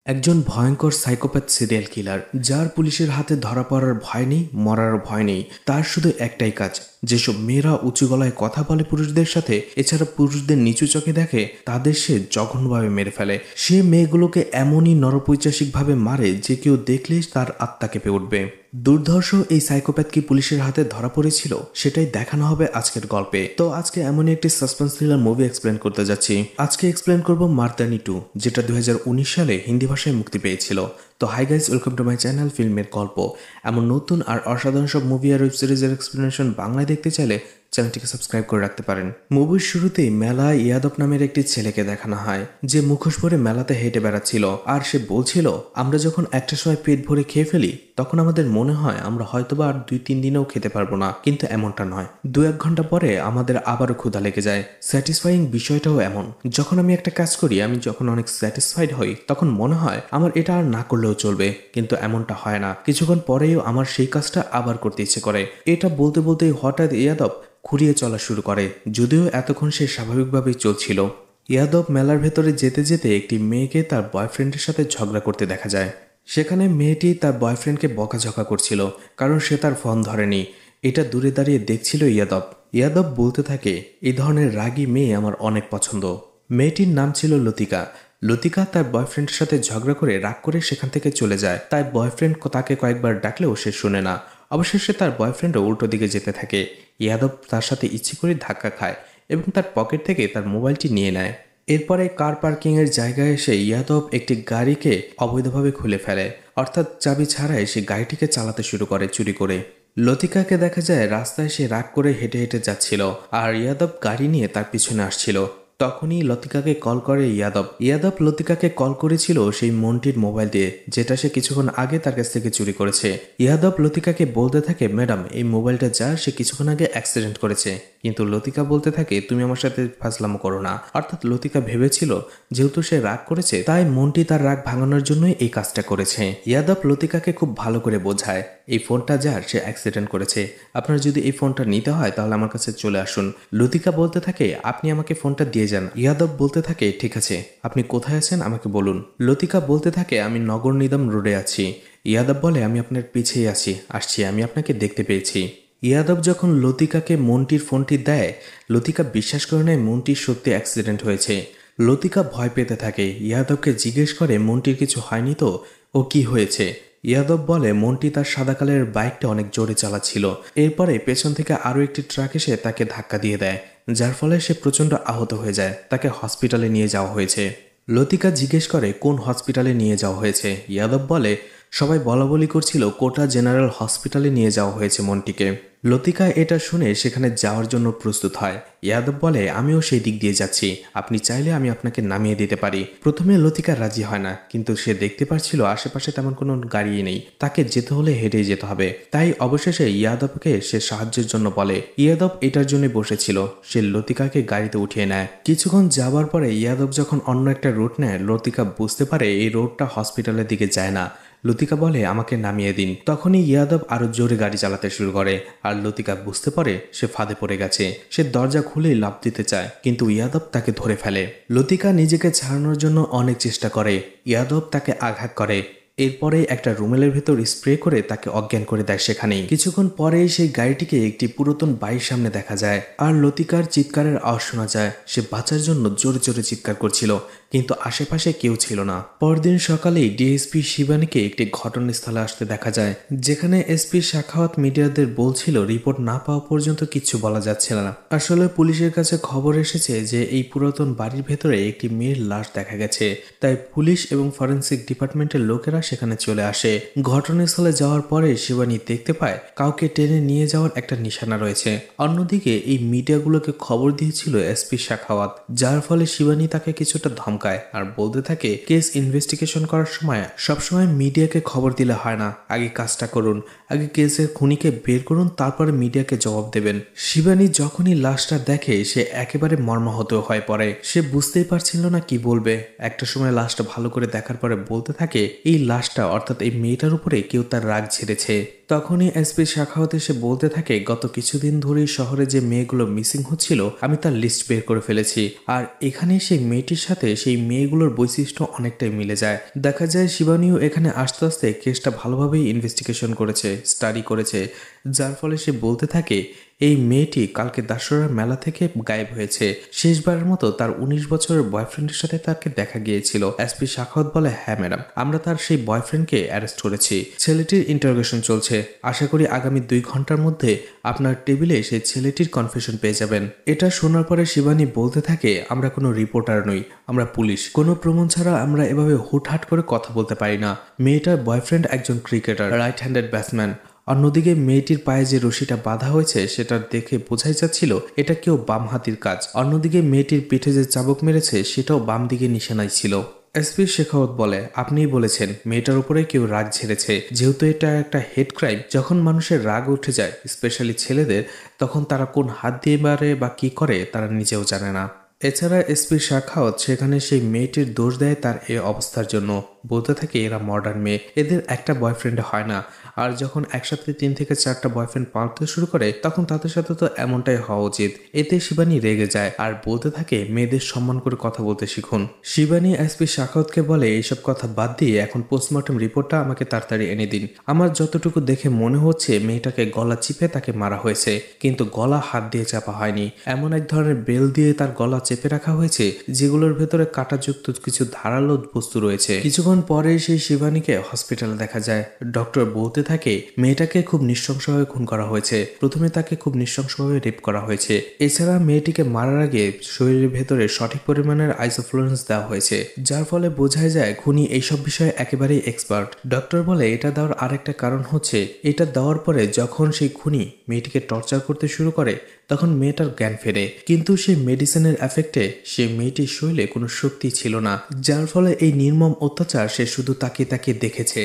একজন ভয়ঙ্কর psychopath serial killer যার পুলিশের হাতে ধরা পড়ার ভয় নেই, মরার ভয় নেই। তার শুধু একটাই কাজ, যেসব মেয়েরা উঁচু গলায় কথা বলে পুরুষদের সাথে, এছাড়া পুরুষদের নিচু চোখে দেখে, তাদের সে জঘন্যভাবে মেরে ফেলে। সে মেয়েগুলোকে এমনই নরপৈশাসিকভাবে মারে যে কেউ দেখলেই তার আত্মা কেঁপে উঠবে। দুর্ধর্ষ এই সাইকোপ্যাথ কি পুলিশের হাতে ধরা পড়েছিল, সেটাই দেখানো হবে আজকের গল্পে। তো আজকে এমনই একটি সাসপেন্স থ্রিলার মুভি এক্সপ্লেন করতে যাচ্ছি। আজকে এক্সপ্লেন করব মার্দানি 2, যেটা 2019 সালে হিন্দি ভাষায় মুক্তি পেয়েছিল। তো hi guys, welcome to my channel ফিল্মের গল্প। এমন নতুন আর অসাধারণ সব মুভি আর ওয়েব সিরিজের এক্সপ্লেনেশন বাংলায় দেখতে চাইলে চ্যানেলটিকে সাবস্ক্রাইব করে রাখতে পারেন। মুভির শুরুতেই মেলা ইয়াদব নামের একটি ছেলেকে দেখানো হয়, যে মুখোশ পরে মেলাতে হেঁটে বেড়াচ্ছিল। আর সে বলছিল, আমরা যখন একটা সময় পেট ভরে খেয়ে ফেলি, তখন আমাদের মনে হয় আমরা হয়তোবা আর 2-3 দিনেও খেতে পারবো না, কিন্তু এমনটা নয়। 2-1 ঘন্টা পরে আমাদের আবারও ক্ষুধা লেগে যায়। স্যাটিসফাইং বিষয়টাও এমন, যখন আমি একটা কাজ করি, আমি যখন অনেক স্যাটিসফাইড হই, তখন মনে হয় আমার এটা আর না করলেও চলবে, কিন্তু এমনটা হয় না। কিছুক্ষণ পরেও আমার সেই কাজটা আবার করতে ইচ্ছে করে। এটা বলতে বলতেই হঠাৎ ইয়াদব খুঁড়িয়ে চলা শুরু করে, যদিও এতক্ষণ সে স্বাভাবিকভাবেই চলছিল। ইয়াদব মেলার ভেতরে যেতে যেতে একটি মেয়েকে তার বয়ফ্রেন্ডের সাথে ঝগড়া করতে দেখা যায়। সেখানে মেয়েটি তার বয়ফ্রেন্ডকে বকাঝকা করছিল, কারণ সে তার ফোন ধরেনি। এটা দূরে দাঁড়িয়ে দেখছিল ইয়াদব। ইয়াদব বলতে থাকে, এই ধরনের রাগী মেয়ে আমার অনেক পছন্দ। মেয়েটির নাম ছিল লতিকা। লতিকা তার বয়ফ্রেন্ডের সাথে ঝগড়া করে রাগ করে সেখান থেকে চলে যায়। তাই বয়ফ্রেন্ড তাকে কয়েকবার ডাকলেও সে শুনে না। অবশেষে তার বয়ফ্রেন্ডও উল্টো দিকে যেতে থাকে। ইয়াদব তার সাথে ইচ্ছে করে ধাক্কা খায় এবং তার পকেট থেকে তার মোবাইলটি নিয়ে নেয়। এরপরে কার পার্কিংয়ের জায়গায় এসে ইয়াদব একটি গাড়িকে অবৈধভাবে খুলে ফেলে, অর্থাৎ চাবি ছাড়াই সে গাড়িটিকে চালাতে শুরু করে চুরি করে। লতিকাকে দেখা যায় রাস্তায় সে রাগ করে হেঁটে হেঁটে যাচ্ছিল, আর ইয়াদব গাড়ি নিয়ে তার পিছনে আসছিল। তখনই লতিকাকে কল করে ইয়াদব। ইয়াদব লতিকাকে কল করেছিল সেই মন্টির মোবাইল দিয়ে, যেটা সে কিছুক্ষণ আগে তার কাছ থেকে চুরি করেছে। ইয়াদব লতিকাকে বলতে থাকে, ম্যাডাম, এই মোবাইলটা যার, সে কিছুক্ষণ আগে অ্যাক্সিডেন্ট করেছে। কিন্তু লতিকা বলতে থাকে, তুমি আমার সাথে ফাজলামো করো না। অর্থাৎ লতিকা ভেবেছিল যেহেতু সে রাগ করেছে, তাই মন্টি তার রাগ ভাঙানোর জন্যই এই কাজটা করেছে। ইয়াদব লতিকাকে খুব ভালো করে বোঝায়, এই ফোনটা যার, সে অ্যাক্সিডেন্ট করেছে। আপনার যদি এই ফোনটা নিতে হয় তাহলে আমার কাছে চলে আসুন। লতিকা বলতে থাকে, আপনি আমাকে ফোনটা দিয়ে যান। ইয়াদব বলতে থাকে, ঠিক আছে, আপনি কোথায় আছেন আমাকে বলুন। লতিকা বলতে থাকে, আমি নগর নিগম রোডে আছি। ইয়াদব বলে, আমি আপনার পিছেই আসছি, আমি আপনাকে দেখতে পেয়েছি। ইয়াদব যখন লতিকাকে মন্টির ফোনটি দেয়, লতিকা বিশ্বাস করে নেয় মন্টির সত্যি অ্যাক্সিডেন্ট হয়েছে। লতিকা ভয় পেতে থাকে, ইয়াদবকে জিজ্ঞেস করে, মন্টির কিছু হয়নি তো, ও কি হয়েছে? ইয়াদব বলে, মন্টি তার সাদা কালের বাইকটা অনেক জোরে চালাচ্ছিল। এরপরে পেছন থেকে আরও একটি ট্রাক এসে তাকে ধাক্কা দিয়ে দেয়, যার ফলে সে প্রচণ্ড আহত হয়ে যায়। তাকে হসপিটালে নিয়ে যাওয়া হয়েছে। লতিকা জিজ্ঞেস করে, কোন হসপিটালে নিয়ে যাওয়া হয়েছে? ইয়াদব বলে, সবাই বলাবলি করছিল কোটা জেনারেল হসপিটালে নিয়ে যাওয়া হয়েছে মন্টিকে। লতিকা এটা শুনে সেখানে যাওয়ার জন্য প্রস্তুত হয়। ইয়াদব বলে, আমিও সেই দিক দিয়ে যাচ্ছি, আপনি চাইলে আমি আপনাকে নামিয়ে দিতে পারি। প্রথমে লতিকা রাজি হয় না, কিন্তু সে দেখতে পাচ্ছিল আশেপাশে তেমন কোনো গাড়ি নেই, তাকে যেতে হলে হেঁটেই যেতে হবে। তাই অবশেষে ইয়াদবকে সে সাহায্যের জন্য বলে। ইয়াদব এটার জন্য বসেছিল, সে লতিকাকে গাড়িতে উঠিয়ে নেয়। কিছুক্ষণ যাবার পরে ইয়াদব যখন অন্য একটা রুট নেয়, লতিকা বুঝতে পারে এই রোডটা হসপিটালের দিকে যায় না। লতিকা বলে, আমাকে নামিয়ে দিন। তখনই ইয়াদব আরো জোরে গাড়ি চালাতে শুরু করে, আর লতিকা বুঝতে পারে সে ফাঁদে পড়ে গেছে। সে দরজা খুলেই লাফ দিতে চায়, কিন্তু ইয়াদব তাকে ধরে ফেলে। লতিকা নিজেকে ছাড়ানোর জন্য অনেক চেষ্টা করে, ইয়াদব তাকে আঘাত করে। এরপরে একটা রুমেলের ভেতর স্প্রে করে তাকে অজ্ঞান করে দেয় সেখানেই। কিছুক্ষণ পরেই সেই গাড়িটিকে একটি পুরাতন বাড়ির সামনে দেখা যায়, আর লতিকার চিৎকারের আওয়াজ শোনা যায়। সে বাঁচার জন্য জোরে জোরে চিৎকার করছিল, কিন্তু আশেপাশে কেউ ছিল না। পরদিন সকালেই ডিএসপি শিবানীকে একটি ঘটনাস্থলে আসতে দেখা যায়, যেখানে এসপি শাখাওয়াত মিডিয়াদের বলছিল রিপোর্ট না পাওয়া পর্যন্ত কিচ্ছু বলা যাচ্ছিল না। আসলে পুলিশের কাছে খবর এসেছে যে এই পুরাতন বাড়ির ভেতরে একটি মেয়ের লাশ দেখা গেছে। তাই পুলিশ এবং ফরেন্সিক ডিপার্টমেন্টের লোকেরা সেখানে চলে আসে। ঘটনাস্থলে যাওয়ার পরে শিবানী দেখতে পায় কাউকে টেনে নিয়ে যাওয়ার একটা নিশানা রয়েছে। অন্যদিকে এই মিডিয়াগুলোকে খবর দিয়েছিল এসপি শাখাওয়াত, যার ফলে শিবানী তাকে কিছুটা ধমকায় আর বলতে থাকে, কেস ইনভেস্টিগেশন করার সময় সবসময় মিডিয়াকে খবর দিলে হয় না, আগে কাজটা করুন, আগে কেসের খুনিকে বের করুন, তারপরে মিডিয়াকে জবাব দেবেন। শিবানী যখনই লাশটা দেখে সে একেবারে মর্মাহত হয়ে পড়ে। সে বুঝতেই পারছিল না কি বলবে। একটা সময় লাশটা ভালো করে দেখার পরে বলতে থাকে, এই লাশটা অর্থাৎ এই মেয়েটার উপরে কেউ তার রাগ ঝেড়েছে। তখনই এসপি শাখাওয়াত এসে বলতে থাকে, গত কিছুদিন ধরেই শহরে যে মেয়েগুলো মিসিং হচ্ছিল আমি তার লিস্ট বের করে ফেলেছি, আর এখানে সেই মেয়েটির সাথে সেই মেয়েগুলোর বৈশিষ্ট্য অনেকটাই মিলে যায়। দেখা যায় শিবানীও এখানে আস্তে আস্তে কেসটা ভালোভাবেই ইনভেস্টিগেশন করেছে, স্টাডি করেছে, যার ফলে সে বলতে থাকে এই মেয়েটি কালকে দাসরা মেলা থেকে গায়েব হয়েছে। শেষবারের মতো তার 19 বছরের বয়ফ্রেন্ডের সাথে তাকে দেখা গিয়েছিল। এসপি শাখাওয়াত বলে, হ্যাঁ ম্যাডাম, আমরা তার সেই বয়ফ্রেন্ডকে অ্যারেস্ট করেছি। ছেলেটির ইন্টারোগেশন চলছে। আশা করি আগামী 2 ঘন্টার মধ্যে আপনার টেবিলে সেই ছেলেটির কনফেশন পেয়ে যাবেন। এটা শোনার পরে শিবানী বলতে থাকে, আমরা কোনো রিপোর্টার নই, আমরা পুলিশ। কোনো প্রমাণ ছাড়া আমরা এভাবে হুটহাট করে কথা বলতে পারি না। মেয়েটার বয়ফ্রেন্ড একজন ক্রিকেটার, রাইট হ্যান্ডেড ব্যাটসম্যান। অন্যদিকে মেয়েটির পায়ে যে রশিটা বাঁধা হয়েছে সেটা দেখে বোঝাই যাচ্ছিল এটা কেউ বাম হাতির কাজ। অন্যদিকে মেয়েটির পিঠে যে চাবুক মেরেছে সেটাও বাম দিকে নিশানায় ছিল। এসপি শেখাওয়াত বলে, আপনিই বলেছেন মেয়েটার উপরে কেউ রাগ ঝেড়েছে। যেহেতু এটা একটা হেড ক্রাইম, যখন মানুষের রাগ উঠে যায়, স্পেশালি ছেলেদের, তখন তারা কোন হাত দিয়ে মারে বা কি করে তারা নিজেও জানে না। এছাড়া এসপি শাখাওয়াত সেখানে সেই মেয়েটির দোষ দেয় তার এই অবস্থার জন্য। বলতে থাকে এরা মডার্ন মেয়ে, এদের একটা বয়ফ্রেন্ড হয় না, আর যখন একসাথে 3 থেকে 4টা বয়ফ্রেন্ড পালতে শুরু করে তখন তাদের সাথে তো এমনটাই হওয়া উচিত। এতে শিবানী রেগে যায় আর বলতে থাকে মেয়েদের সম্মান করে কথা বলতে শিখুন। শিবানী এসপি শাখাওয়াতকে বলে, এইসব কথা বাদ দিয়ে এখন পোস্টমর্টম রিপোর্টটা আমাকে তাড়াতাড়ি এনে দিন। আমার যতটুকু দেখে মনে হচ্ছে মেয়েটাকে গলা চিপে তাকে মারা হয়েছে, কিন্তু গলা হাত দিয়ে চাপা হয়নি। এমন এক ধরনের বেল দিয়ে তার গলা চেপে রাখা হয়েছে যেগুলোর ভেতরে কাঁটাযুক্ত কিছু ধারালো বস্তু রয়েছে। কিছুক্ষণ পরে সেই শিবানীকে হসপিটালে দেখা যায়। ডক্টর বলতে থাকে মেয়েটাকে খুব নৃশংসভাবে খুন করা হয়েছে। প্রথমে তাকে খুব নৃশংসভাবে রেপ করা হয়েছে। এছাড়া মেয়েটিকে মারার আগে শরীরের ভেতরে সঠিক পরিমাণের আইসোফ্লোরেন্স দেওয়া হয়েছে, যার ফলে বোঝাই যায় খুনি এইসব বিষয়ে একেবারেই এক্সপার্ট। ডক্টর বলে এটা দেওয়ার আরেকটা কারণ হচ্ছে এটা দেওয়ার পরে যখন সেই খুনি মেয়েটিকে টর্চার করতে শুরু করে তখন মেয়েটার জ্ঞান ফেরে, কিন্তু সেই মেডিসিনের এফেক্টে সেই মেয়েটির শরীরে কোনো শক্তি ছিল না, যার ফলে এই নির্মম অত্যাচার সে শুধু তাকিয়ে তাকিয়ে দেখেছে।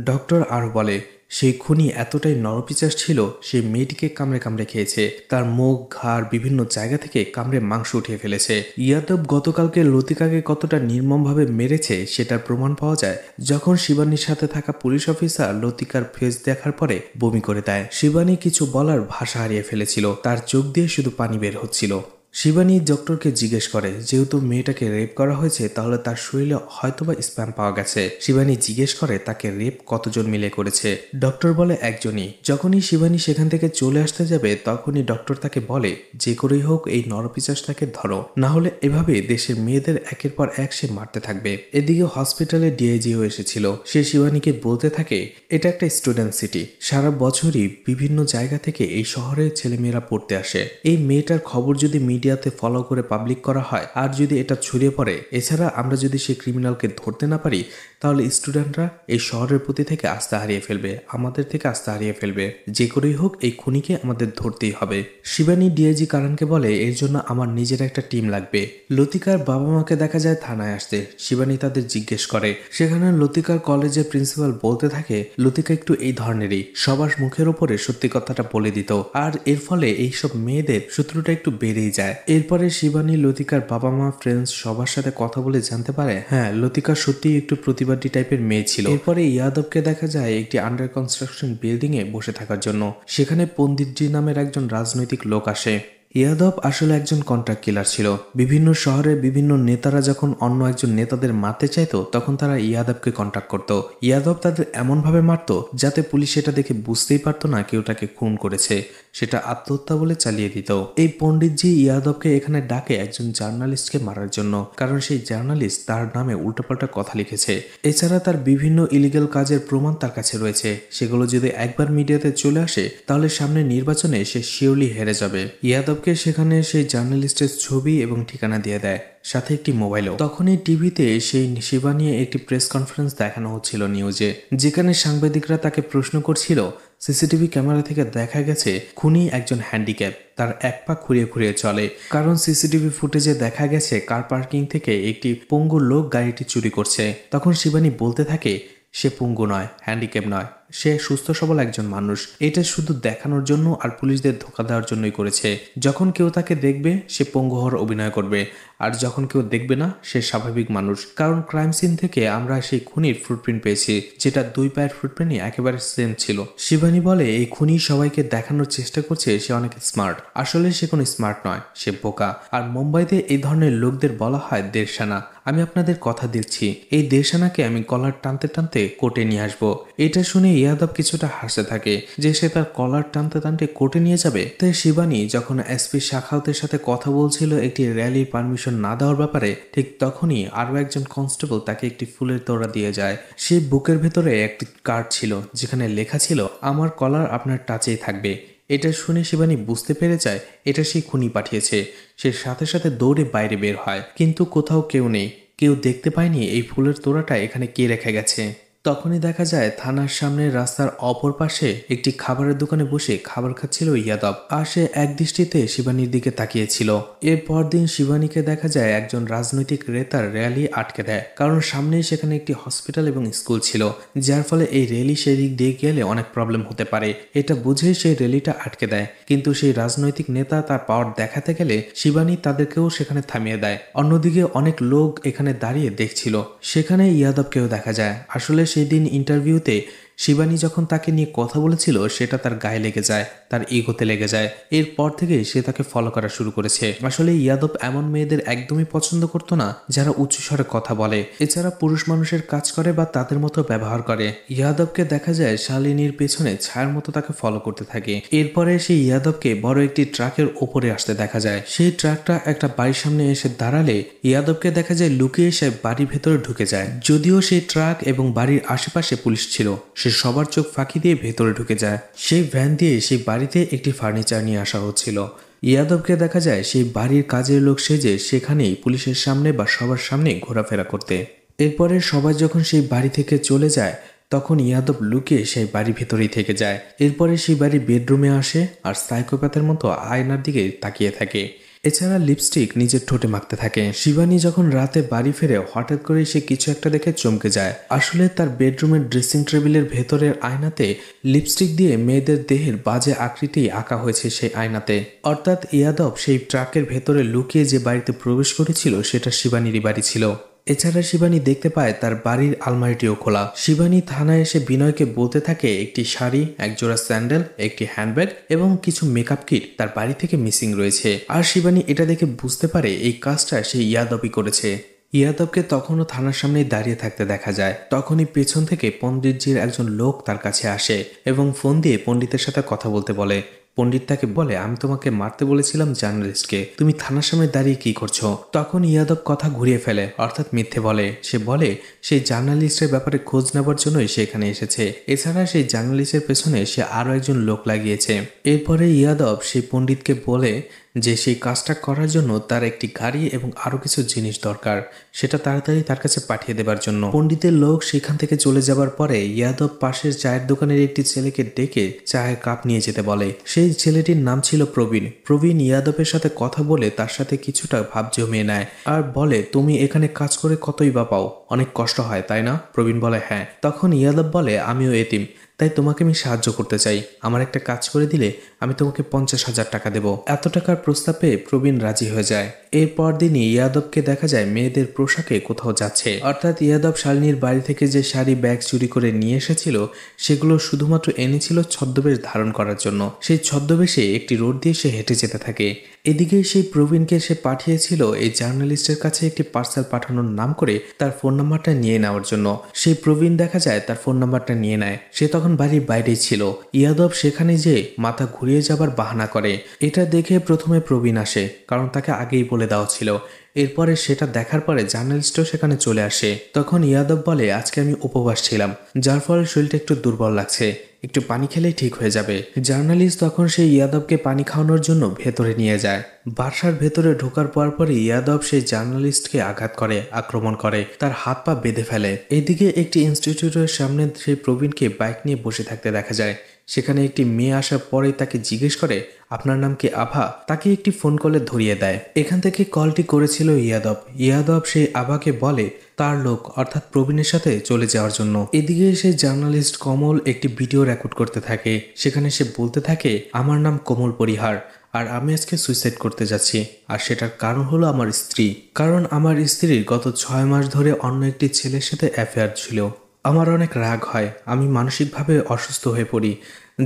ডক্টর আরো বলে সেই খুনি এতটাই নরপিচাস ছিল সেই মেয়েটিকে কামড়ে কামড়ে খেয়েছে, তার মুখ ঘাড় বিভিন্ন জায়গা থেকে কামড়ে মাংস উঠিয়ে ফেলেছে। ইয়াদব গতকালকে লতিকাকে কতটা নির্মমভাবে মেরেছে সেটার প্রমাণ পাওয়া যায় যখন শিবানীর সাথে থাকা পুলিশ অফিসার লতিকার ফেস দেখার পরে বমি করে দেয়। শিবানী কিছু বলার ভাষা হারিয়ে ফেলেছিল, তার চোখ দিয়ে শুধু পানি বের হচ্ছিল। শিবানী ডক্টরকে জিজ্ঞেস করে যেহেতু মেয়েটাকে রেপ করা হয়েছে তাহলে তার শরীরে হয়তোবা স্প্যাম পাওয়া গেছে। শিবানী জিজ্ঞেস করে তাকে রেপ কতজন মিলে করেছে। ডক্টর বলে একজনই। যখনই শিবানী সেখান থেকে চলে আসতে যাবে তখনই ডক্টর তাকে বলে যে করেই হোক এই নরপিচাসটাকে ধরো, না হলে এভাবে দেশের মেয়েদের একের পর এক সে মারতে থাকবে। এদিকে হসপিটালে ডিআইজিও এসেছিল। সে শিবানীকে বলতে থাকে এটা একটা স্টুডেন্ট সিটি, সারা বছরই বিভিন্ন জায়গা থেকে এই শহরে ছেলেমেয়েরা পড়তে আসে। এই মেয়েটার খবর যদি মিডিয়াতে ফলো করে পাবলিক করা হয় আর যদি এটা ছড়িয়ে পড়ে, এছাড়া আমরা যদি সেই ক্রিমিনালকে ধরতে না পারি তাহলে স্টুডেন্টরা এই শহরের প্রতি থেকে আস্থা হারিয়ে ফেলবে, আমাদের থেকে আস্থা হারিয়ে ফেলবে। যে করেই হোক এই খুনিকে আমাদের ধরতেই হবে। শিবানী ডিআইজি কারণকে বলে এর জন্য আমার নিজের একটা টিম লাগবে। লতিকার বাবা মাকে দেখা যায় থানায় আসতে। শিবানী তাদের জিজ্ঞেস করে, সেখানে লতিকার কলেজের প্রিন্সিপাল বলতে থাকে লতিকা একটু এই ধরনেরই, সবার মুখের উপরে সত্যি কথাটা বলে দিত, আর এর ফলে এইসব মেয়েদের শত্রুটা একটু বেড়েই যায়। এরপরে শিবানী লতিকার বাবা মা ফ্রেন্ডস সবার সাথে কথা বলে জানতে পারে হ্যাঁ লতিকা সত্যিই একটু প্রতিবাদী টাইপের মেয়ে ছিল। এরপরে ইয়াদবকে দেখা যায় একটি আন্ডার কনস্ট্রাকশন বিল্ডিং এ বসে থাকার জন্য। সেখানে পণ্ডিতজি নামের একজন রাজনৈতিক লোক আসে। ইয়াদব আসলে একজন কন্ট্রাক্ট কিলার ছিল। বিভিন্ন শহরে বিভিন্ন নেতারা যখন অন্য একজন নেতাদের মারতে চাইতো তখন তারা ইয়াদবকে কন্ট্যাক্ট করত। ইয়াদব তাদের এমনভাবে মারত যাতে পুলিশ সেটা দেখে বুঝতেই পারতো না কেউ তাকে খুন করেছে, সেটা আত্মহত্যা বলে চালিয়ে দিত। এই পণ্ডিতজি ইয়াদবকে এখানে ডাকে একজন জার্নালিস্টকে মারার জন্য, কারণ সেই জার্নালিস্ট তার নামে উল্টোপাল্টা কথা লিখেছে। এছাড়া তার বিভিন্ন ইলিগাল কাজের প্রমাণ তার কাছে রয়েছে, সেগুলো যদি একবার মিডিয়াতে চলে আসে তাহলে সামনে নির্বাচনে সে শিওরলি হেরে যাবে। ইয়াদব সেখানে সেই জার্নালিস্টের ছবি এবং ঠিকানা দিয়ে দেয়, সাথে একটি মোবাইলও। তখনই টিভিতে সেই শিবা নিয়ে একটি প্রেস কনফারেন্স দেখানো হচ্ছিল নিউজে, যেখানে সাংবাদিকরা তাকে প্রশ্ন করছিল সিসিটিভি ক্যামেরা থেকে দেখা গেছে খুনি একজন হ্যান্ডিক্যাপ, তার এক পা খুঁড়িয়ে খুঁড়িয়ে চলে, কারণ সিসিটিভি ফুটেজে দেখা গেছে কার পার্কিং থেকে একটি পঙ্গু লোক গাড়িটি চুরি করছে। তখন শিবানী বলতে থাকে সে পঙ্গু নয়, হ্যান্ডিক্যাপ নয়, সে সুস্থ সবল একজন মানুষ, এটা শুধু দেখানোর জন্য আর পুলিশদের ধোঁকা দেওয়ার জন্যই করেছে। যখন কেউ তাকে দেখবে সে পঙ্গু হওয়ার অভিনয় করবে, আর যখন কেউ দেখবে না সে স্বাভাবিক মানুষ। কারণ ক্রাইম সিন থেকে আমরা সেই খুনির ফুটপ্রিন্ট পেয়েছি, যেটা 2 পায়ের ফুটপ্রিন্টই একেবারে সেম ছিল। শিবানী বলে এই খুনি সবাইকে দেখানোর চেষ্টা করছে সে অনেক স্মার্ট, আসলে সে কোনো স্মার্ট নয়, সে বোকা। আর মুম্বাইতে এই ধরনের লোকদের বলা হয় দেড়শানা। আমি আপনাদের কথা দিচ্ছি, এই দেড়শানাকে আমি কলার টানতে টানতে কোর্টে নিয়ে আসবো। এটা শুনে ইয়াদব কিছুটা হাসতে থাকে যে সে তার কলার টানতে টানতে কোর্টে নিয়ে যাবে। তাই শিবানী যখন এসপি শাখাওয়াতের সাথে কথা বলছিল একটি র্যালির পারমিশন না দেওয়ার ব্যাপারে, ঠিক তখনই আরো একজন কনস্টেবল তাকে একটি ফুলের তোড়া দিয়ে যায়। সেই বুকের ভেতরে একটি কার্ড ছিল যেখানে লেখা ছিল আমার কলার আপনার টাচেই থাকবে। এটা শুনে শিবানী বুঝতে পেরে যায় এটা সেই খুনি পাঠিয়েছে। সে সাথে সাথে দৌড়ে বাইরে বের হয়, কিন্তু কোথাও কেউ নেই, কেউ দেখতে পায়নি এই ফুলের তোড়াটা এখানে কে রেখে গেছে। তখনই দেখা যায় থানার সামনে রাস্তার অপর পাশে একটি খাবারের দোকানে বসে খাবার খাচ্ছিল ইয়াদব, আর সে একদৃষ্টিতে শিবানীর দিকে তাকিয়েছিল। এরপর দিন শিবানীকে দেখা যায় একজন রাজনৈতিক নেতার র্যালি আটকে দেয়, কারণ সামনেই সেখানে একটি হসপিটাল এবং স্কুল ছিল, যার ফলে এই র্যালি সেদিক দিয়ে গেলে অনেক প্রবলেম হতে পারে। এটা বুঝে সেই র্যালিটা আটকে দেয়, কিন্তু সেই রাজনৈতিক নেতা তার পাওয়ার দেখাতে গেলে শিবানী তাদেরকেও সেখানে থামিয়ে দেয়। অন্যদিকে অনেক লোক এখানে দাঁড়িয়ে দেখছিল, সেখানে ইয়াদবকেও দেখা যায়। আসলে সেই দিন ইন্টারভিউতে শিবানী যখন তাকে নিয়ে কথা বলেছিল সেটা তার গায়ে লেগে যায়, তার ইগোতে লেগে যায়। এরপর থেকে সে তাকে ফলো করা শুরু করেছে। আসলে ইয়াদব এমন মেয়েদের একদমই পছন্দ করতো না যারা উচ্চস্বরে কথা বলে, এছাড়া পুরুষ মানুষের কাজ করে বা তাদের মতো ব্যবহার করে। ইয়াদবকে দেখা যায় শালিনীর পেছনে ছায়ার মতো তাকে ফলো করতে থাকে। এরপরে সেই ইয়াদবকে বড় একটি ট্রাকের ওপরে আসতে দেখা যায়। সেই ট্রাকটা একটা বাড়ির সামনে এসে দাঁড়ালে ইয়াদবকে দেখা যায় লুকিয়ে সে বাড়ির ভেতরে ঢুকে যায়। যদিও সেই ট্রাক এবং বাড়ির আশেপাশে পুলিশ ছিল, সে সবার চোখ ফাঁকি দিয়ে ভেতরে ঢুকে যায়। সেই ভ্যান দিয়ে সেই বাড়িতে একটি ফার্নিচার নিয়ে আসা হচ্ছিল। ইয়াদবকে দেখা যায় সেই বাড়ির কাজের লোক সেজে সেখানেই পুলিশের সামনে বা সবার সামনে ঘোরাফেরা করতে। এরপরে সবাই যখন সেই বাড়ি থেকে চলে যায় তখন ইয়াদব লুকিয়ে সেই বাড়ির ভেতরেই থেকে যায়। এরপরে সেই বাড়ির বেডরুমে আসে আর সাইকোপ্যাথের মতো আয়নার দিকে তাকিয়ে থাকে। এছাড়া লিপস্টিক নিজের ঠোঁটে মাখতে থাকে। শিবানী যখন রাতে বাড়ি ফেরে হঠাৎ করে সে কিছু একটা দেখে চমকে যায়। আসলে তার বেডরুমের ড্রেসিং টেবিলের ভেতরের আয়নাতে লিপস্টিক দিয়ে মেয়েদের দেহের বাজে আকৃতি আঁকা হয়েছে সেই আয়নাতে। অর্থাৎ ইয়াদব সেই ট্রাকের ভেতরে লুকিয়ে যে বাড়িতে প্রবেশ করেছিল সেটা শিবানীরই বাড়ি ছিল। এছাড়া শিবানী দেখতে পায় তার বাড়ির আলমারিটিও খোলা। শিবানী থানায় এসে বিনয়কে বলতে থাকে একটি শাড়ি, একজোড়া স্যান্ডেল, একটি হ্যান্ডব্যাগ এবং কিছু মেকআপ কিট তার বাড়ি থেকে মিসিং রয়েছে। আর শিবানী এটা দেখে বুঝতে পারে এই কাজটা সে ইয়াদবই করেছে। ইয়াদবকে তখনও থানার সামনেই দাঁড়িয়ে থাকতে দেখা যায়। তখনই পেছন থেকে পণ্ডিতজির একজন লোক তার কাছে আসে এবং ফোন দিয়ে পণ্ডিতের সাথে কথা বলতে বলে। পণ্ডিত তাকে বলে আমি তোমাকে মারতে বলেছিলাম জার্নালিস্টকে, তুমি থানার সামনে দাঁড়িয়ে কি করছো? তখন ইয়াদব কথা ঘুরিয়ে ফেলে, অর্থাৎ মিথ্যে বলে। সে বলে সেই জার্নালিস্টের ব্যাপারে খোঁজ নেবার জন্যই সে এখানে এসেছে। এছাড়া সেই জার্নালিস্টের পেছনে সে আরো একজন লোক লাগিয়েছে। এরপরে ইয়াদব সেই পণ্ডিতকে বলে যে সেই কাজটা করার জন্য তার একটি গাড়ি এবং আরো কিছু জিনিস দরকার, সেটা তাড়াতাড়ি তার কাছে পাঠিয়ে দেবার জন্য। পণ্ডিতের লোক সেখান থেকে চলে যাবার পরে ইয়াদব পাশের চায়ের দোকানের একটি ছেলেকে ডেকে চায়ের কাপ নিয়ে যেতে বলে। সেই ছেলেটির নাম ছিল প্রবীণ। প্রবীণ ইয়াদবের সাথে কথা বলে তার সাথে কিছুটা ভাব জমিয়ে নেয় আর বলে তুমি এখানে কাজ করে কতই বা পাও, অনেক কষ্ট হয় তাই না? প্রবীণ বলে হ্যাঁ। তখন ইয়াদব বলে আমিও এতিম, তাই তোমাকে আমি সাহায্য করতে চাই, আমার একটা কাজ করে দিলে আমি তোমাকে 50,000 টাকা দেব। এত টাকার প্রস্তাব পেয়ে প্রবীণ রাজি হয়ে যায়। এরপর দিনই ইয়াদবকে দেখা যায় মেয়েদের পোশাকে কোথাও যাচ্ছে। অর্থাৎ ইয়াদব শালিনীর বাড়ি থেকে যে শাড়ি, ব্যাগ চুরি করে নিয়ে এসেছিল সেগুলো শুধুমাত্র এনেছিল ছদ্মবেশ ধারণ করার জন্য। সেই ছদ্মবেশে একটি রোড দিয়ে সে হেঁটে যেতে থাকে। এদিকে সেই প্রবীণকে সে পাঠিয়েছিল এই জার্নালিস্টের কাছে একটি পার্সেল পাঠানোর নাম করে তার ফোন নাম্বারটা নিয়ে নেওয়ার জন্য। সেই প্রবীণ দেখা যায় তার ফোন নাম্বারটা নিয়ে নেয়। সে তখন বাড়ির বাইরেই ছিল। ইয়াদব সেখানে যে মাথা ঘুরিয়ে যাবার বাহানা করে। এটা দেখে প্রথমে প্রবীণ আসে, কারণ তাকে আগেই বলে দেওয়া ছিল। এরপরে সেটা দেখার পরে জার্নালিস্টও সেখানে চলে আসে। তখন ইয়াদব বলে আজকে আমি উপবাস ছিলাম, যার ফলে শরীরটা একটু দুর্বল লাগছে, একটু পানি খেলেই ঠিক হয়ে যাবে। জার্নালিস্ট তখন সেই ইয়াদবকে পানি খাওয়ানোর জন্য ভেতরে নিয়ে যায়। বাসার ভেতরে ঢোকার পরে ইয়াদব সেই জার্নালিস্টকে আঘাত করে, আক্রমণ করে, তার হাত পা বেঁধে ফেলে। এদিকে একটি ইনস্টিটিউটের সামনে সেই প্রবীণকে বাইক নিয়ে বসে থাকতে দেখা যায়। সেখানে একটি মেয়ে আসার পরেই তাকে জিজ্ঞেস করে আপনার নাম কি আভা। তাকে একটি ফোন কলে ধরিয়ে দেয়। এখান থেকে কলটি করেছিল ইয়াদব। ইয়াদব সেই আভাকে বলে তার লোক অর্থাৎ প্রবীণের সাথে চলে যাওয়ার জন্য। এদিকে সেই জার্নালিস্ট কমল একটি ভিডিও রেকর্ড করতে থাকে। সেখানে সে বলতে থাকে আমার নাম কমল পরিহার আর আমি আজকে সুইসাইড করতে যাচ্ছি। আর সেটার কারণ হলো আমার স্ত্রী। কারণ আমার স্ত্রীর গত 6 মাস ধরে অন্য একটি ছেলের সাথে অ্যাফেয়ার ছিল। আমার অনেক রাগ হয়, আমি মানসিকভাবে অসুস্থ হয়ে পড়ি,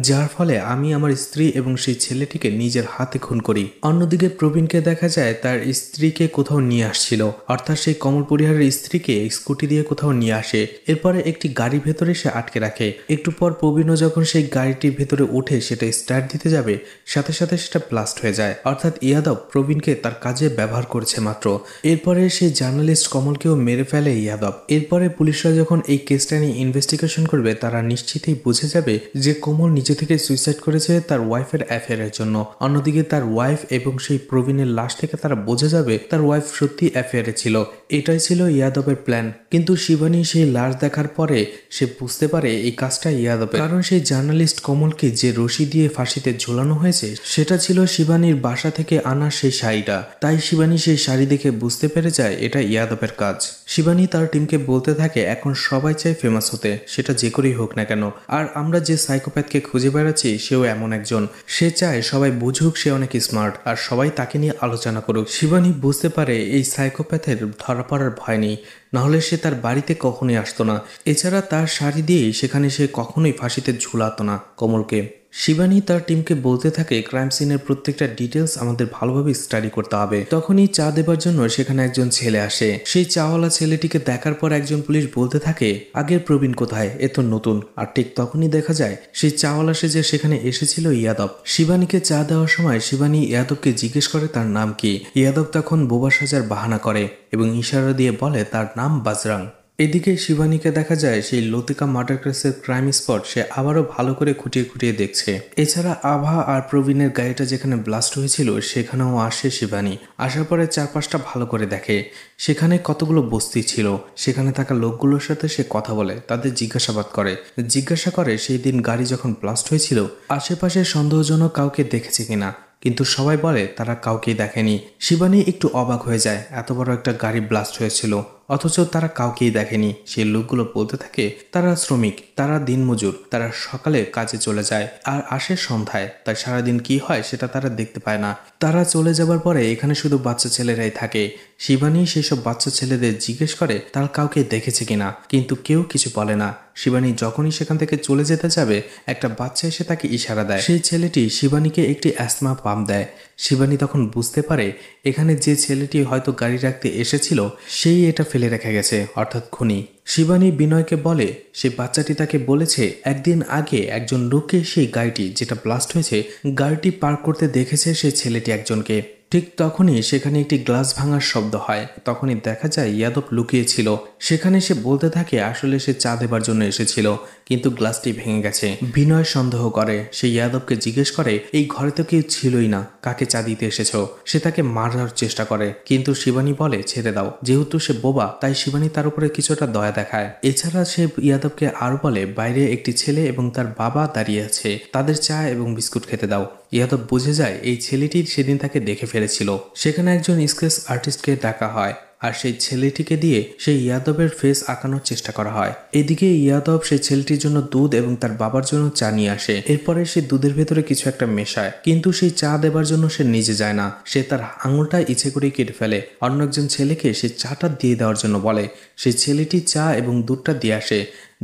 যার ফলে আমি আমার স্ত্রী এবং সেই ছেলেটিকে নিজের হাতে খুন করি। অন্যদিকে প্রবীণকে দেখা যায় তার স্ত্রীকে কোথাও নিয়ে আসছিল, অর্থাৎ সেই কমল পরিহারের স্ত্রীকে স্কুটি দিয়ে কোথাও নিয়ে আসে। এরপরে একটি গাড়ির ভেতরে সে আটকে রাখে। একটু পর প্রবীণও যখন সেই গাড়িটির ভেতরে উঠে সেটা স্টার্ট দিতে যাবে, সাথে সাথে সেটা ব্লাস্ট হয়ে যায়। অর্থাৎ ইয়াদব প্রবীণকে তার কাজে ব্যবহার করছে মাত্র। এরপরে সেই জার্নালিস্ট কমলকেও মেরে ফেলে ইয়াদব। এরপরে পুলিশরা যখন এই কেসটা নিয়ে ইনভেস্টিগেশন করবে তারা নিশ্চিতই বুঝে যাবে যে কমল নিজে থেকে সুইসাইড করেছে তার ওয়াইফের অ্যাফেয়ারের জন্য। অন্যদিকে তার ওয়াইফ এবং সেই প্রবীণের লাশ থেকে তারা বোঝা যাবে তার ওয়াইফ সত্যি অ্যাফেয়ারে ছিল। এটাই ছিল ইয়াদবের প্ল্যান। কিন্তু শিবানী সেই লাশ দেখার পরে সে বুঝতে পারে এই কাজটা ইয়াদবের, কারণ সেই জার্নালিস্ট কমলকে যে রশি দিয়ে ফাঁসিতে ঝোলানো হয়েছে সেটা ছিল শিবানীর বাসা থেকে আনা সেই শাড়িটা। তাই শিবানী সেই শাড়ি দেখে বুঝতে পেরে যায় এটা ইয়াদবের কাজ। শিবানী তার টিমকে বলতে থাকে এখন সবাই চায় ফেমাস হতে, সেটা যে করেই হোক না কেন। আর আমরা যে সাইকোপ্যাথকে খুঁজে বেড়াচ্ছি সেও এমন একজন। সে চায় সবাই বুঝুক সে অনেক স্মার্ট আর সবাই তাকে নিয়ে আলোচনা করুক। শিবানী বুঝতে পারে এই সাইকোপ্যাথের ধরা পড়ার ভয় নেই, নাহলে সে তার বাড়িতে কখনোই আসতো না। এছাড়া তার শাড়ি দিয়েই সেখানে সে কখনোই ফাঁসিতে ঝুলাতো না কমলকে। শিবানী তার টিমকে বলতে থাকে ক্রাইম সিনের প্রত্যেকটা ডিটেলস আমাদের ভালোভাবে স্টাডি করতে হবে। তখনই চা দেবার জন্য সেখানে একজন ছেলে আসে। সেই চাওয়ালা ছেলেটিকে দেখার পর একজন পুলিশ বলতে থাকে আগের প্রবীণ কোথায়, এ তো নতুন। আর ঠিক তখনই দেখা যায় সেই চাওয়ালা সে যে সেখানে এসেছিল ইয়াদব। শিবানীকে চা দেওয়ার সময় শিবানী ইয়াদবকে জিজ্ঞেস করে তার নাম কি। ইয়াদব তখন বোবা সাজার বাহানা করে এবং ইশারা দিয়ে বলে তার নাম বাজরাং। এদিকে শিবানীকে দেখা যায় সেই লতিকা মার্ডার কেসের ক্রাইম স্পট সে আবারও ভালো করে খুঁটিয়ে খুঁটিয়ে দেখছে। এছাড়া আভা আর প্রবীণের গাড়িটা যেখানে ব্লাস্ট হয়েছিল সেখানেও আসে শিবানী। আসার পরে চারপাশটা ভালো করে দেখে। সেখানে কতগুলো বস্তি ছিল, সেখানে থাকা লোকগুলোর সাথে সে কথা বলে, তাদের জিজ্ঞাসাবাদ করে। জিজ্ঞাসা করে সেই দিন গাড়ি যখন ব্লাস্ট হয়েছিল আশেপাশে সন্দেহজনক কাউকে দেখেছে কিনা, কিন্তু সবাই বলে তারা কাউকেই দেখেনি। শিবানী একটু অবাক হয়ে যায়, এত বড় একটা গাড়ি ব্লাস্ট হয়েছিল অথচ তারা কাউকেই দেখেনি। সেই লোকগুলো বলতে থাকে তারা শ্রমিক, তারা দিনমজুর, তারা সকালে কাজে চলে যায় আর আসে সন্ধ্যায়, তাই সারাদিন কি হয় সেটা তারা দেখতে পায় না। তারা চলে যাবার পরে এখানে শুধু বাচ্চা ছেলেরাই থাকে। শিবানী সেসব বাচ্চা ছেলেদের জিজ্ঞেস করে তারা কাউকে দেখেছে কিনা, কিন্তু কেউ কিছু বলে না। শিবানী যখনই সেখান থেকে চলে যেতে যাবে একটা বাচ্চা এসে তাকে ইশারা দেয়। সেই ছেলেটি শিবানীকে একটি অ্যাসমা পাম্প দেয়। শিবানী তখন বুঝতে পারে এখানে যে ছেলেটি হয়তো গাড়ি রাখতে এসেছিল সেই এটা ফেলে রেখে গেছে, অর্থাৎ খুনি। শিবানী বিনয়কে বলে সেই বাচ্চাটি তাকে বলেছে একদিন আগে একজন লোককে সেই গাড়িটি যেটা ব্লাস্ট হয়েছে গাড়িটি পার্ক করতে দেখেছে সেই ছেলেটি একজনকে। ঠিক তখনই সেখানে একটি গ্লাস ভাঙার শব্দ হয়। তখনই দেখা যায় ইয়াদব লুকিয়েছিল সেখানে। সে বলতে থাকে আসলে সে চা দেবার জন্য এসেছিল, কিন্তু গ্লাসটি ভেঙে গেছে। বিনয় সন্দেহ করে, সে ইয়াদবকে জিজ্ঞেস করে এই ঘরে তো কেউ ছিলই না, কাকে চা দিতে এসেছো। সে তাকে মারার চেষ্টা করে, কিন্তু শিবানী বলে ছেড়ে দাও। যেহেতু সে বোবা তাই শিবানী তার উপরে কিছুটা দয়া দেখায়। এছাড়া সে ইয়াদবকে আরো বলে বাইরে একটি ছেলে এবং তার বাবা দাঁড়িয়ে আছে, তাদের চা এবং বিস্কুট খেতে দাও। ইয়াদব বুঝে যায় এই ছেলেটি সেদিন তাকে দেখে ফেলেছিল। সেখানে একজন স্কেচ আর্টিস্টকে ডাকা হয় আর সেই ছেলেটিকে দিয়ে সেই ইয়াদবের ফেস আঁকানোর চেষ্টা করা হয়। এদিকে ইয়াদব সেই ছেলেটির জন্য দুধ এবং তার বাবার জন্য চা নিয়ে আসে। এরপরে সে দুধের ভেতরে কিছু একটা মেশায়, কিন্তু সেই চা দেবার জন্য সে নিজে যায় না। সে তার আঙুলটা ইচ্ছে করে কেটে ফেলে। অন্য একজন ছেলেকে সে চাটা দিয়ে দেওয়ার জন্য বলে। সেই ছেলেটি চা এবং দুধটা দিয়ে আসে।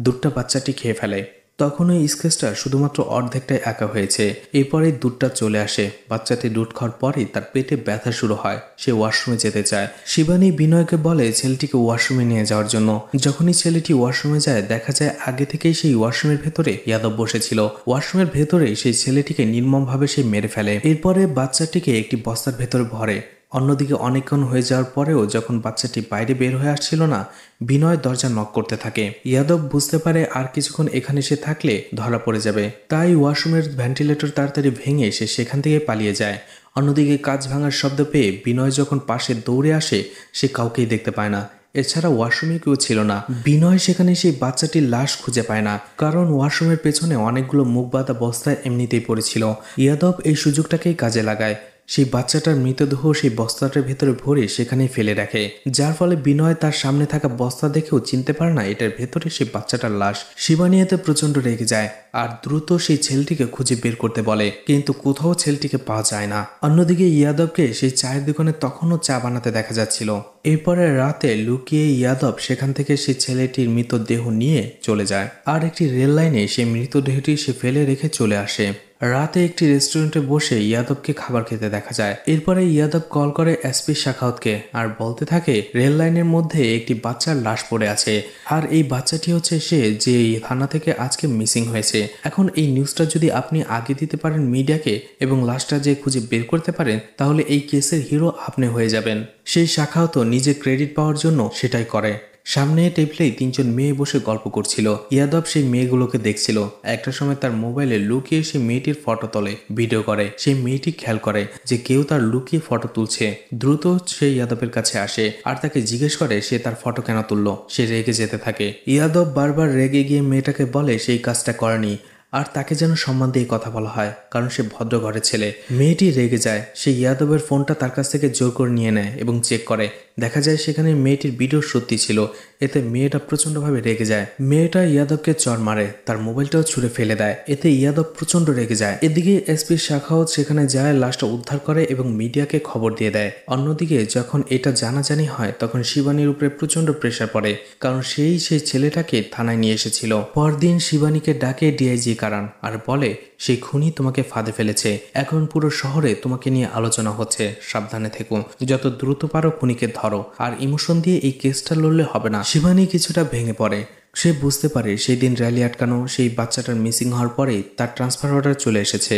দুধটা বাচ্চাটি খেয়ে ফেলে। তখন ওই স্কেচটা শুধুমাত্র অর্ধেকটাই আঁকা হয়েছে। এরপরেই দুধটা চলে আসে। বাচ্চাটি দুধ খাওয়ার পরেই তার পেটে ব্যথা শুরু হয়। সে ওয়াশরুমে যেতে চায়। শিবানী বিনয়কে বলে ছেলেটিকে ওয়াশরুমে নিয়ে যাওয়ার জন্য। যখনই ছেলেটি ওয়াশরুমে যায় দেখা যায় আগে থেকেই সেই ওয়াশরুমের ভেতরে ইয়াদব বসেছিল। ওয়াশরুমের ভেতরে সেই ছেলেটিকে নির্মমভাবে সে মেরে ফেলে। এরপরে বাচ্চাটিকে একটি বস্তার ভেতরে ভরে। অন্যদিকে অনেকক্ষণ হয়ে যাওয়ার পরেও যখন বাচ্চাটি বাইরে বের হয়ে আসছিল না, বিনয় দরজা নক করতে থাকে। ইয়াদব বুঝতে পারে আর কিছুক্ষণ এখানে সে থাকলে ধরা পড়ে যাবে, তাই ওয়াশরুমের ভেন্টিলেটর তাড়াতাড়ি ভেঙে সে সেখান থেকে পালিয়ে যায়। অন্যদিকে কাঁচ ভাঙার শব্দ পেয়ে বিনয় যখন পাশে দৌড়ে আসে সে কাউকেই দেখতে পায় না। এছাড়া ওয়াশরুমে কেউ ছিল না। বিনয় সেখানে সেই বাচ্চাটির লাশ খুঁজে পায় না, কারণ ওয়াশরুমের পেছনে অনেকগুলো মুখ বাঁধা বস্তায় এমনিতেই পড়েছিল। ইয়াদব এই সুযোগটাকেই কাজে লাগায়। সেই বাচ্চাটার মৃতদেহ সেই বস্তাটার ভেতরে ভরে সেখানেই ফেলে রাখে, যার ফলে বিনয় তার সামনে থাকা বস্তা দেখেও চিনতে পারে না এটার ভেতরে সেই বাচ্চাটার লাশ। শিবানী এতে প্রচন্ড রেগে যায় আর দ্রুত সেই ছেলেটিকে খুঁজে বের করতে বলে, কিন্তু কোথাও ছেলেটিকে পাওয়া যায় না। অন্যদিকে ইয়াদবকে সেই চায়ের দোকানে তখনও চা বানাতে দেখা যাচ্ছিল। এরপরে রাতে লুকিয়ে ইয়াদব সেখান থেকে সেই ছেলেটির মৃতদেহ নিয়ে চলে যায় আর একটি রেল লাইনে সেই মৃতদেহটি সে ফেলে রেখে চলে আসে। রাতে একটি রেস্টুরেন্টে বসে ইয়াদবকে খাবার খেতে দেখা যায়। এরপরে ইয়াদব কল করে এসপি শাখাওয়াতকে আর বলতে থাকে রেল লাইনের মধ্যে একটি বাচ্চার লাশ পড়ে আছে, আর এই বাচ্চাটি হচ্ছে সে যে থানা থেকে আজকে মিসিং হয়েছে। এখন এই নিউজটা যদি আপনি আগে দিতে পারেন মিডিয়াকে এবং লাশটা যে খুঁজে বের করতে পারেন, তাহলে এই কেসের হিরো আপনি হয়ে যাবেন। সেই শাখাওয়াত নিজে ক্রেডিট পাওয়ার জন্য সেটাই করে। সামনে টেবিলেই তিনজন মেয়ে বসে গল্প করছিল। ইয়াদব সেই মেয়েগুলোকে দেখছিল। একটা সময় তার মোবাইলে লুকিয়ে সেই মেয়েটির ফটো তোলে, ভিডিও করে। সেই মেয়েটি খেয়াল করে যে কেউ তার লুকিয়ে ফটো তুলছে। দ্রুত সে ইয়াদবের কাছে আসে আর তাকে জিজ্ঞেস করে সে তার ফটো কেন তুললো। সে রেগে যেতে থাকে। ইয়াদব বারবার রেগে গিয়ে মেয়েটাকে বলে সেই কাজটা করেনি আর তাকে যেন সম্মান দিয়ে কথা বলা হয়, কারণ সে ভদ্র ঘরের ছেলে। মেয়েটি রেগে যায়। সে ইয়াদবের ফোনটা তার কাছ থেকে জোর করে নিয়ে নেয় এবং চেক করে। দেখা যায় সেখানে মেয়েটির ভিডিও সত্যি ছিল। এতে মেয়েটা প্রচন্ডভাবে রেগে যায়। মেয়েটা ইয়াদবকে চড় মারে, তার মোবাইলটাও ছুঁড়ে ফেলে দেয়। এতে ইয়াদব প্রচন্ড রেগে যায়। এদিকে এসপি শাখাওয়াত সেখানে যায়, লাশটা উদ্ধার করে এবং মিডিয়াকে খবর দিয়ে দেয়। অন্যদিকে যখন এটা জানাজানি হয় তখন শিবানীর উপরে প্রচন্ড প্রেশার পড়ে, কারণ সেই ছেলেটাকে থানায় নিয়ে এসেছিল। পরদিন শিবানীকে ডাকে ডিআইজি কারণ আর বলে সেই খুনি তোমাকে ফাঁদে ফেলেছে। এখন পুরো শহরে তোমাকে নিয়ে আলোচনা হচ্ছে, সাবধানে থেকো, যত দ্রুত পারো খুনিকে ধরো। আর ইমোশন দিয়ে এই কেসটা লড়লে হবে না। শিবানী কিছুটা ভেঙে পড়ে। সে বুঝতে পারে সেই দিন র্যালি আটকানো, সেই বাচ্চাটার মিসিং হওয়ার পরে তার ট্রান্সফার অর্ডার চলে এসেছে।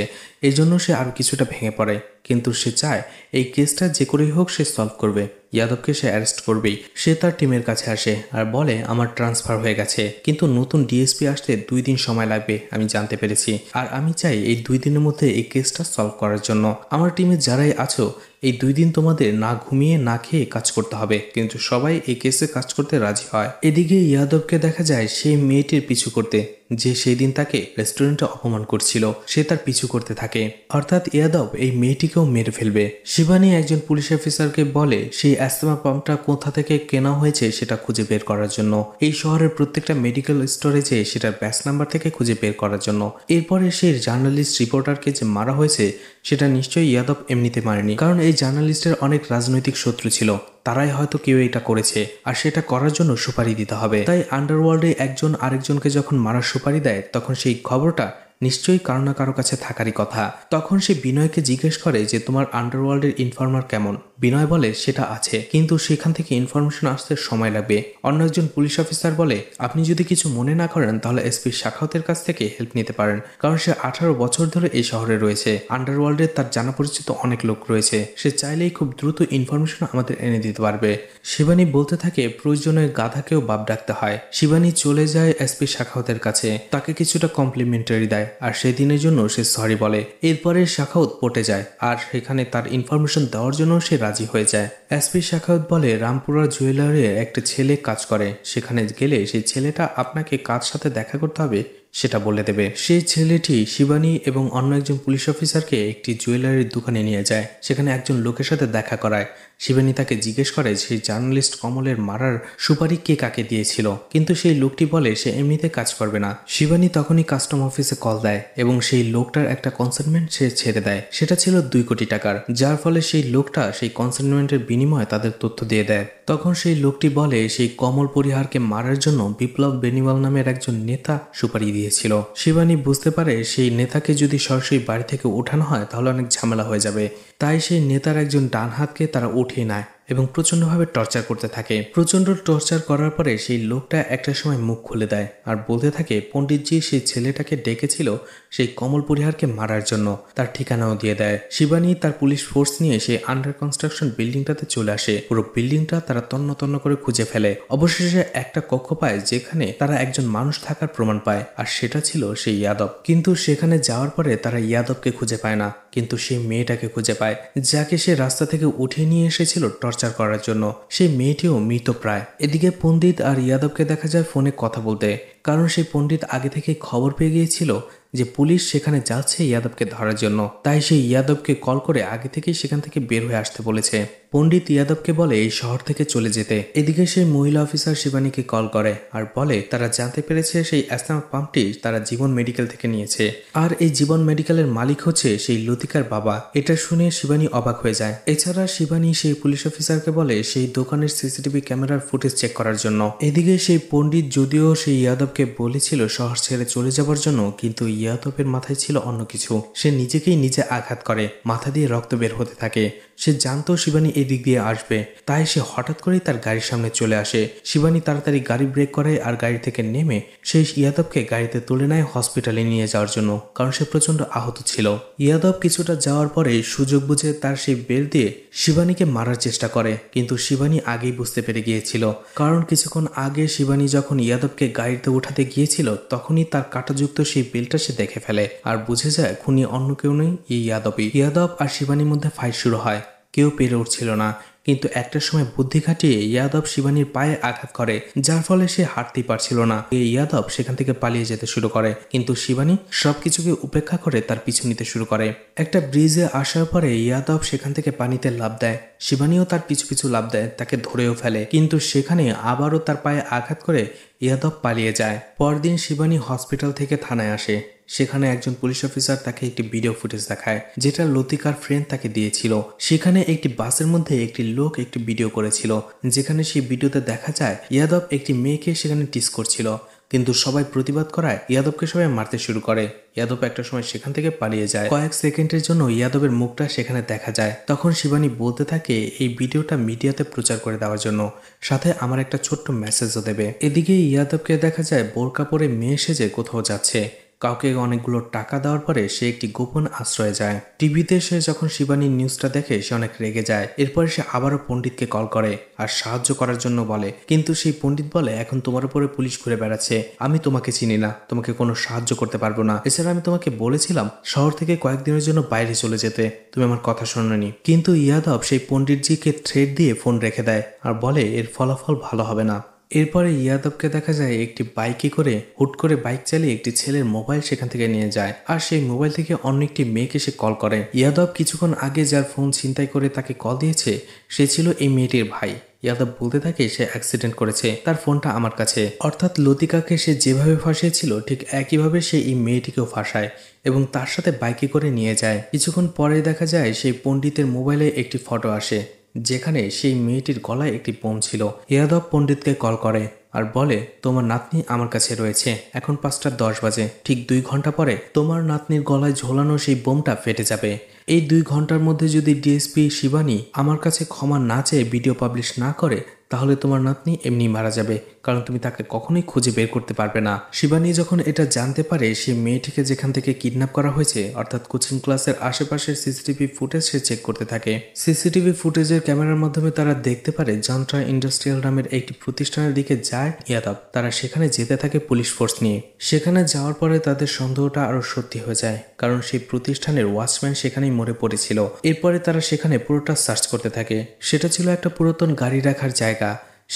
এই জন্য সে আরও কিছুটা ভেঙে পড়ে, কিন্তু সে চায় এই কেসটা যে করেই হোক সে সলভ করবে। ইয়াদবকে সে অ্যারেস্ট করবেই। সে তার টিমের কাছে আসে আর বলে আমার ট্রান্সফার হয়ে গেছে, কিন্তু নতুন ডিএসপি আসতে 2 দিন সময় লাগবে, আমি জানতে পেরেছি। আর আমি চাই এই 2 দিনের মধ্যে এই কেসটা সলভ করার জন্য আমার টিমে যারাই আছো এই 2 দিন তোমাদের না ঘুমিয়ে না খেয়ে কাজ করতে হবে। কিন্তু সবাই এই কেসে কাজ করতে রাজি হয়। এদিকে ইয়াদবকে দেখা যায় সেই মেয়েটির পিছু করতে, যে সেই দিন তাকে রেস্টুরেন্টে অপমান করছিল। সে তার পিছু করতে থাকে, অর্থাৎ ইয়াদব এই মেয়েটিকেও মেরে ফেলবে। শিবানী একজন পুলিশ অফিসারকে বলে সেই অ্যাস্তমা পাম্পটা কোথা থেকে কেনা হয়েছে সেটা খুঁজে বের করার জন্য। এই শহরের প্রত্যেকটা মেডিকেল স্টোরেজে সেটার ব্যাচ নাম্বার থেকে খুঁজে বের করার জন্য। এরপরে সেই জার্নালিস্ট রিপোর্টারকে যে মারা হয়েছে সেটা নিশ্চয়ই ইয়াদব এমনিতে মারেনি, কারণ এই জার্নালিস্টের অনেক রাজনৈতিক শত্রু ছিল। তারাই হয়তো কেউ এটা করেছে আর সেটা করার জন্য সুপারি দিতে হবে। তাই আন্ডারওয়ার্ল্ডে একজন আরেকজনকে যখন মারার সুপারি দেয় তখন সেই খবরটা নিশ্চয়ই কারো না কারো কাছে থাকারই কথা। তখন সে বিনয়কে জিজ্ঞেস করে যে তোমার আন্ডারওয়ার্ল্ডের ইনফরমার কেমন। বিনয় বলে সেটা আছে, কিন্তু সেখান থেকে ইনফরমেশন আসতে সময় লাগবে। অন্য একজন পুলিশ অফিসার বলে আপনি যদি কিছু মনে না করেন তাহলে এসপি শাখাওয়াতের কাছ থেকে হেল্প নিতে পারেন, কারণ সে 18 বছর ধরে এই শহরে রয়েছে। আন্ডারওয়ার্ল্ডে তার জানা পরিচিত অনেক লোক রয়েছে, সে চাইলেই খুব দ্রুত ইনফরমেশন আমাদের এনে দিতে পারবে। শিবানী বলতে থাকে প্রয়োজনে গাধাকেও বাপ ডাকতে হয়। শিবানী চলে যায় এসপি শাখাওয়াতের কাছে, তাকে কিছুটা কমপ্লিমেন্টারি দেয় আর সেদিনের জন্য সে সরি বলে। এরপরে শাখাওয়াত পটে যায় আর সেখানে তার ইনফরমেশন দেওয়ার জন্য সে রাজি হয়ে যায়। এসপি শাখাওয়াত বলে রামপুরা জুয়েলারে একটা ছেলে কাজ করে, সেখানে গেলে সেই ছেলেটা আপনাকে কার সাথে দেখা করতে হবে সেটা বলে দেবে। সেই ছেলেটি শিবানী এবং অন্য একজন পুলিশ অফিসারকে একটি জুয়েলারির দোকানে নিয়ে যায়। সেখানে একজন লোকের সাথে দেখা করায়। শিবানী তাকে জিজ্ঞেস করে সেই জার্নালিস্ট কমলের মারার সুপারি কে কাকে দিয়েছিল, কিন্তু সেই লোকটি বলে সে এমনিতে কাজ করবে না। শিবানী তখনই কাস্টম অফিসে কল দেয় এবং সেই লোকটার একটা কনসাইনমেন্ট সে ছেড়ে দেয়। সেটা ছিল 2 কোটি টাকার, যার ফলে সেই লোকটা সেই কনসাইনমেন্টের বিনিময়ে তাদের তথ্য দিয়ে দেয়। তখন সেই লোকটি বলে সেই কমল পরিহারকে মারার জন্য বিপ্লব বেনিওয়াল নামের একজন নেতা সুপারি দিয়েছিল। শিবানী বুঝতে পারে সেই নেতাকে যদি সরাসরি বাড়ি থেকে ওঠানো হয় তাহলে অনেক ঝামেলা হয়ে যাবে। তাই সেই নেতার একজন ডান হাতকে তারা উঠিয়ে নেয় এবং প্রচন্ডভাবে টর্চার করতে থাকে। প্রচন্ড টর্চার করার পরে সেই লোকটা একটা সময় মুখ খুলে দেয় আর বলতে থাকে পণ্ডিতজি সেই ছেলেটাকে ডেকেছিল সেই কমল পরিহারকে মারার জন্য, তার ঠিকানাও দিয়ে দেয়। শিবানী তার পুলিশ ফোর্স নিয়ে সেই আন্ডার কনস্ট্রাকশন বিল্ডিংটাতে চলে আসে। পুরো বিল্ডিংটা তারা তন্ন তন্ন করে খুঁজে ফেলে। অবশেষে একটা কক্ষ পায় যেখানে তারা একজন মানুষ থাকার প্রমাণ পায়, আর সেটা ছিল সেই ইয়াদব। কিন্তু সেখানে যাওয়ার পরে তারা ইয়াদবকে খুঁজে পায় না, কিন্তু সেই মেয়েটাকে খুঁজে পায় যাকে সে রাস্তা থেকে উঠিয়ে নিয়ে এসেছিল টর্চার করার জন্য। সেই মেয়েটিও মৃতপ্রায়। এদিকে পণ্ডিত আর ইয়াদবকে দেখা যায় ফোনে কথা বলতে, কারণ সেই পণ্ডিত আগে থেকে খবর পেয়ে গিয়েছিল যে পুলিশ সেখানে যাচ্ছে ইয়াদবকে ধরার জন্য। তাই সেই ইয়াদবকে কল করে আগে থেকেই সেখান থেকে বের হয়ে আসতে বলেছে। পণ্ডিত ইয়াদবকে বলে এই শহর থেকে চলে যেতে। এদিকে সেই মহিলা অফিসার শিবানীকে কল করে আর বলে তারা জানতে পেরেছে সেই অ্যাস্থামা পাম্পটি তারা জীবন মেডিকেল থেকে নিয়েছে, আর এই জীবন মেডিকেলের মালিক হচ্ছে সেই লতিকার বাবা। এটা শুনে শিবানী অবাক হয়ে যায়। এছাড়া শিবানী সেই পুলিশ অফিসারকে বলে সেই দোকানের সিসিটিভি ক্যামেরার ফুটেজ চেক করার জন্য। এদিকে সেই পণ্ডিত যদিও সেই ইয়াদবকে বলেছিল শহর ছেড়ে চলে যাবার জন্য, কিন্তু ইয়াদবের মাথায় ছিল অন্য কিছু। সে নিজেকেই নিজে আঘাত করে, মাথা দিয়ে রক্ত বের হতে থাকে। সে জানতো শিবানী এই দিক দিয়ে আসবে, তাই সে হঠাৎ করেই তার গাড়ির সামনে চলে আসে। শিবানী তাড়াতাড়ি গাড়ি ব্রেক করে আর গাড়ি থেকে নেমে সেই ইয়াদবকে গাড়িতে তুলে নেয় হসপিটালে নিয়ে যাওয়ার জন্য, কারণ সে প্রচন্ড আহত ছিল। ইয়াদব কিছুটা যাওয়ার পরে সুযোগ বুঝে তার সেই বেল দিয়ে শিবানীকে মারার চেষ্টা করে, কিন্তু শিবানী আগেই বুঝতে পেরে গিয়েছিল, কারণ কিছুক্ষণ আগে শিবানী যখন ইয়াদবকে গাড়িতে উঠাতে গিয়েছিল তখনই তার কাঁটাযুক্ত সেই বেলটা সে দেখে ফেলে আর বুঝে যায় খুনি অন্য কেউ নেই, এই ইয়াদবই। ইয়াদব আর শিবানীর মধ্যে ফাইট শুরু হয়। কেউ পেরে উঠছিল না, কিন্তু একটা সময় বুদ্ধি খাটিয়ে ইয়াদব শিবানীর পায়ে আঘাত করে, যার ফলে সে হাঁটতেই পারছিল না। এই ইয়াদব সেখান থেকে পালিয়ে যেতে শুরু করে, কিন্তু শিবানী সবকিছুকে উপেক্ষা করে তার পিছু নিতে শুরু করে। একটা ব্রিজে আসার পরে ইয়াদব সেখান থেকে পানিতে লাফ দেয়। শিবানীও তার পিছু পিছু লাফ দেয়, তাকে ধরেও ফেলে, কিন্তু সেখানে আবারও তার পায়ে আঘাত করে ইয়াদব পালিয়ে যায়। পরদিন শিবানী হসপিটাল থেকে থানায় আসে। সেখানে একজন পুলিশ অফিসার তাকে একটি ভিডিও ফুটেজ দেখায়, যেটা লতিকার ফ্রেন্ড তাকে দিয়েছিল। সেখানে একটি বাসের মধ্যে একটি লোক একটি ভিডিও করেছিল, যেখানে সেই ভিডিওতে দেখা যায় ইয়াদব একটি মেয়েকে সেখানে টিস করছিল, কিন্তু সবাই প্রতিবাদ করায় ইয়াদবকে সবাই মারতে শুরু করে। ইয়াদব একটা সময় সেখান থেকে পালিয়ে যায়। কয়েক সেকেন্ডের জন্য ইয়াদবের মুখটা সেখানে দেখা যায়। তখন শিবানী বলতে থাকে এই ভিডিওটা মিডিয়াতে প্রচার করে দেওয়ার জন্য, সাথে আমার একটা ছোট্ট মেসেজও দেবে। এদিকে ইয়াদবকে দেখা যায় বোরকা পরে মেয়ে সেজে কোথাও যাচ্ছে। কাউকে অনেকগুলো টাকা দেওয়ার পরে সে একটি গোপন আশ্রয়ে যায়। টিভিতে সে যখন শিবানীর নিউজটা দেখে সে অনেক রেগে যায়। এরপরে সে আবারও পণ্ডিতকে কল করে আর সাহায্য করার জন্য বলে, কিন্তু সেই পণ্ডিত বলে এখন তোমার উপরে পুলিশ ঘুরে বেড়াচ্ছে, আমি তোমাকে চিনি না, তোমাকে কোনো সাহায্য করতে পারবো না। এছাড়া আমি তোমাকে বলেছিলাম শহর থেকে কয়েকদিনের জন্য বাইরে চলে যেতে, তুমি আমার কথা শোনোনি। কিন্তু ইয়াদব সেই পণ্ডিতজিকে থ্রেট দিয়ে ফোন রেখে দেয় আর বলে এর ফলাফল ভালো হবে না। এরপরে ইয়াদবকে দেখা যায় একটি বাইকে করে হুট করে বাইক চালিয়ে একটি ছেলের মোবাইল সেখান থেকে নিয়ে যায়, আর সেই মোবাইল থেকে অন্য একটি মেয়েকে সে কল করে। ইয়াদব কিছুক্ষণ আগে যার ফোন ছিনতাই করে তাকে কল দিয়েছে সে ছিল এই মেয়েটির ভাই। ইয়াদব বলতে থাকে সে অ্যাক্সিডেন্ট করেছে, তার ফোনটা আমার কাছে। অর্থাৎ লতিকাকে সে যেভাবে ফাঁসিয়েছিল ঠিক একইভাবে সে এই মেয়েটিকেও ফাঁসায় এবং তার সাথে বাইকে করে নিয়ে যায়। কিছুক্ষণ পরে দেখা যায় সেই পণ্ডিতের মোবাইলে একটি ফটো আসে, যেখানে সেই মেয়েটির গলায় একটি বোম ছিল। ইয়াদব পণ্ডিতকে কল করে আর বলে তোমার নাতনি আমার কাছে রয়েছে, এখন 5:10 বাজে, ঠিক 2 ঘন্টা পরে তোমার নাতনির গলায় ঝোলানো সেই বোমটা ফেটে যাবে। এই 2 ঘন্টার মধ্যে যদি ডিএসপি শিবানী আমার কাছে ক্ষমা না চেয়ে ভিডিও পাবলিশ না করে তাহলে তোমার নাতনি এমনি মারা যাবে, কারণ তুমি তাকে কখনোই খুঁজে বের করতে পারবে না। শিবানী যখন এটা জানতে পারে সেই মেয়েটিকে যেখান থেকে কিডন্যাপ করা হয়েছে অর্থাৎ কোচিং ক্লাসের আশেপাশের সিসিটিভি ফুটেজ সে চেক করতে থাকে। সিসিটিভি ফুটেজের ক্যামেরার মাধ্যমে তারা দেখতে পারে যন্ত্রা ইন্ডাস্ট্রিয়াল নামের একটি প্রতিষ্ঠানের দিকে যায় ইয়াদব। তারা সেখানে যেতে থাকে পুলিশ ফোর্স নিয়ে। সেখানে যাওয়ার পরে তাদের সন্দেহটা আরো সত্যি হয়ে যায়, কারণ সেই প্রতিষ্ঠানের ওয়াচম্যান সেখানেই মরে পড়েছিল। এরপরে তারা সেখানে পুরোটা সার্চ করতে থাকে। সেটা ছিল একটা পুরাতন গাড়ি রাখার জায়গা।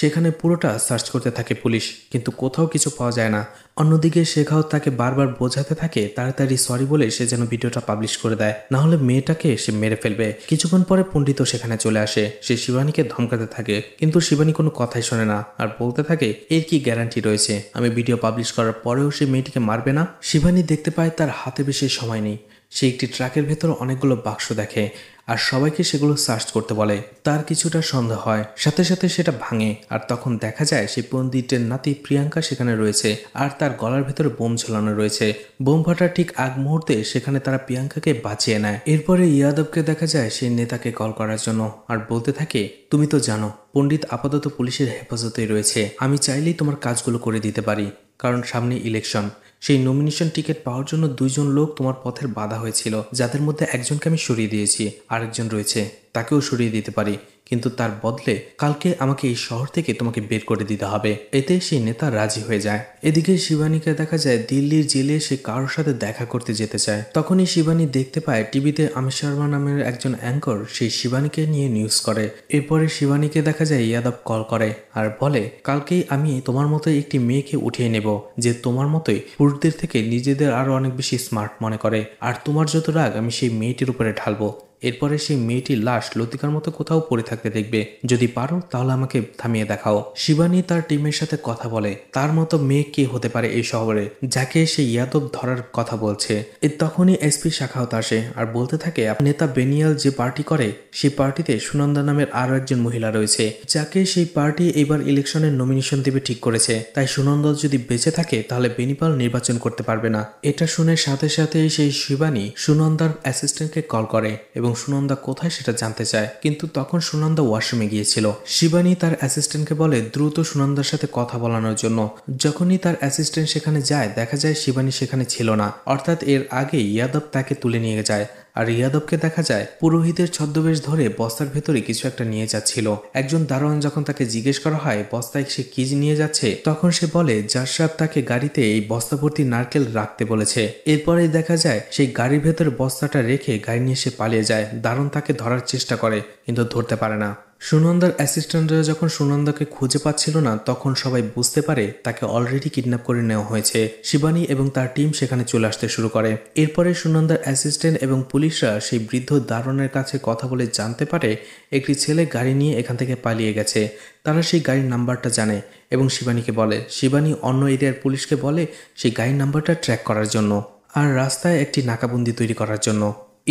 সেখানে পুরোটা সার্চ করতে থাকে পুলিশ, কিন্তু কোথাও কিছু পাওয়া যায় না। অন্যদিকে শেখাও তাকে বারবার বোঝাতে থাকে তাড়াতাড়ি সরি বলে সে যেন ভিডিওটা পাবলিশ করে দেয়, না হলে মেয়েটাকে সে মেরে ফেলবে। কিছুক্ষণ পরে পণ্ডিত সেখানে চলে আসে। সে শিবানীকে ধমকাতে থাকে, কিন্তু শিবানী কোনো কথাই শোনে না আর বলতে থাকে এর কি গ্যারান্টি রয়েছে আমি ভিডিও পাবলিশ করার পরেও সে মেয়েটিকে মারবে না। শিবানী দেখতে পায় তার হাতে বেশি সময় নেই। সে একটি ট্রাকের ভেতর অনেকগুলো বাক্স দেখে আর সবাইকে সেগুলো সার্চ করতে বলে। তার কিছুটা সন্দেহ হয়, সাথে সাথে সেটা ভাঙে আর তখন দেখা যায় সেই পণ্ডিতের নাতি প্রিয়াঙ্কা সেখানে রয়েছে আর তার গলার ভেতরে বোম ঝোলানো রয়েছে। বোম ফাটার ঠিক আগ মুহূর্তে সেখানে তারা প্রিয়াঙ্কাকে বাঁচিয়ে নেয়। এরপরে ইয়াদবকে দেখা যায় সেই নেতাকে কল করার জন্য আর বলতে থাকে তুমি তো জানো পণ্ডিত আপাতত পুলিশের হেফাজতেই রয়েছে, আমি চাইলেই তোমার কাজগুলো করে দিতে পারি, কারণ সামনে ইলেকশন। সেই নমিনেশন টিকিট পাওয়ার জন্য 2 জন লোক তোমার পথের বাধা হয়েছিল, যাদের মধ্যে একজনকে আমি সরিয়ে দিয়েছি, আরেকজন রয়েছে, তাকেও সরিয়ে দিতে পারি, কিন্তু তার বদলে কালকে আমাকে এই শহর থেকে তোমাকে বের করে দিতে হবে। এতে সেই নেতা রাজি হয়ে যায়। এদিকে শিবানীকে দেখা যায় দিল্লির জেলে সে কারোর সাথে দেখা করতে যেতে চায়। তখনই শিবানী দেখতে পায় টিভিতে অমিত শর্মা নামের একজন অ্যাঙ্কর সেই শিবানীকে নিয়ে নিউজ করে। এরপরে শিবানীকে দেখা যায় ইয়াদব কল করে আর বলে, কালকেই আমি তোমার মতো একটি মেয়েকে উঠিয়ে নেব যে তোমার মতোই পুরুষদের থেকে নিজেদের আরো অনেক বেশি স্মার্ট মনে করে, আর তোমার যত রাগ আমি সেই মেয়েটির উপরে ঢালবো। এরপরে সেই মেয়েটির লাশ লতিকার মতো কোথাও পড়ে থাকতে দেখবে, যদি পারো তাহলে আমাকে থামিয়ে দেখাও। শিবানী তার টিমের সাথে কথা বলে তার মতো মেয়ে কে হতে পারে এই শহরে যাকে সে ইয়াদব ধরার কথা বলছে। তখনই এসপি শাখাওত আসে আর বলতে থাকে, নেতা বেনিয়াল যে পার্টি করে সেই পার্টিতে সুনন্দা নামের আরো একজন মহিলা রয়েছে যাকে সেই পার্টি এবার ইলেকশনের নমিনেশন দেবে ঠিক করেছে, তাই সুনন্দা যদি বেঁচে থাকে তাহলে বেনিপাল নির্বাচন করতে পারবে না। এটা শুনে সাথে সাথে সেই শিবানী সুনন্দার অ্যাসিস্ট্যান্টকে কল করে এবং সুনন্দা কোথায় সেটা জানতে চায়, কিন্তু তখন সুনন্দা ওয়াশরুমে গিয়েছিল। শিবানী তার অ্যাসিস্ট্যান্টকে বলে দ্রুত সুনন্দার সাথে কথা বলানোর জন্য। যখনই তার অ্যাসিস্ট্যান্ট সেখানে যায় দেখা যায় শিবানী সেখানে ছিল না, অর্থাৎ এর আগে ইয়াদব তাকে তুলে নিয়ে যায়। আর ইয়াদবকে দেখা যায় পুরোহিতের ছদ্মবেশ ধরে বস্তার ভেতরে কিছু একটা নিয়ে যাচ্ছিল। একজন দারোয়ান যখন তাকে জিজ্ঞেস করা হয় বস্তায় সে কি নিয়ে যাচ্ছে, তখন সে বলে জাজ সাহেব তাকে গাড়িতে এই বস্তা ভর্তি নারকেল রাখতে বলেছে। এরপরে দেখা যায় সেই গাড়ির ভেতরে বস্তাটা রেখে গাড়ি নিয়ে সে পালিয়ে যায়। দারোয়ান তাকে ধরার চেষ্টা করে কিন্তু ধরতে পারে না। সুনন্দার অ্যাসিস্ট্যান্টরা যখন সুনন্দাকে খুঁজে পাচ্ছিল না তখন সবাই বুঝতে পারে তাকে অলরেডি কিডন্যাপ করে নেওয়া হয়েছে। শিবানী এবং তার টিম সেখানে চলে আসতে শুরু করে। এরপরে সুনন্দার অ্যাসিস্ট্যান্ট এবং পুলিশরা সেই বৃদ্ধ দারোয়ানের কাছে কথা বলে জানতে পারে একটি ছেলে গাড়ি নিয়ে এখান থেকে পালিয়ে গেছে। তারা সেই গাড়ির নাম্বারটা জানে এবং শিবানীকে বলে। শিবানী অন্য এরিয়ার পুলিশকে বলে সেই গাড়ির নাম্বারটা ট্র্যাক করার জন্য আর রাস্তায় একটি নাকাবন্দি তৈরি করার জন্য।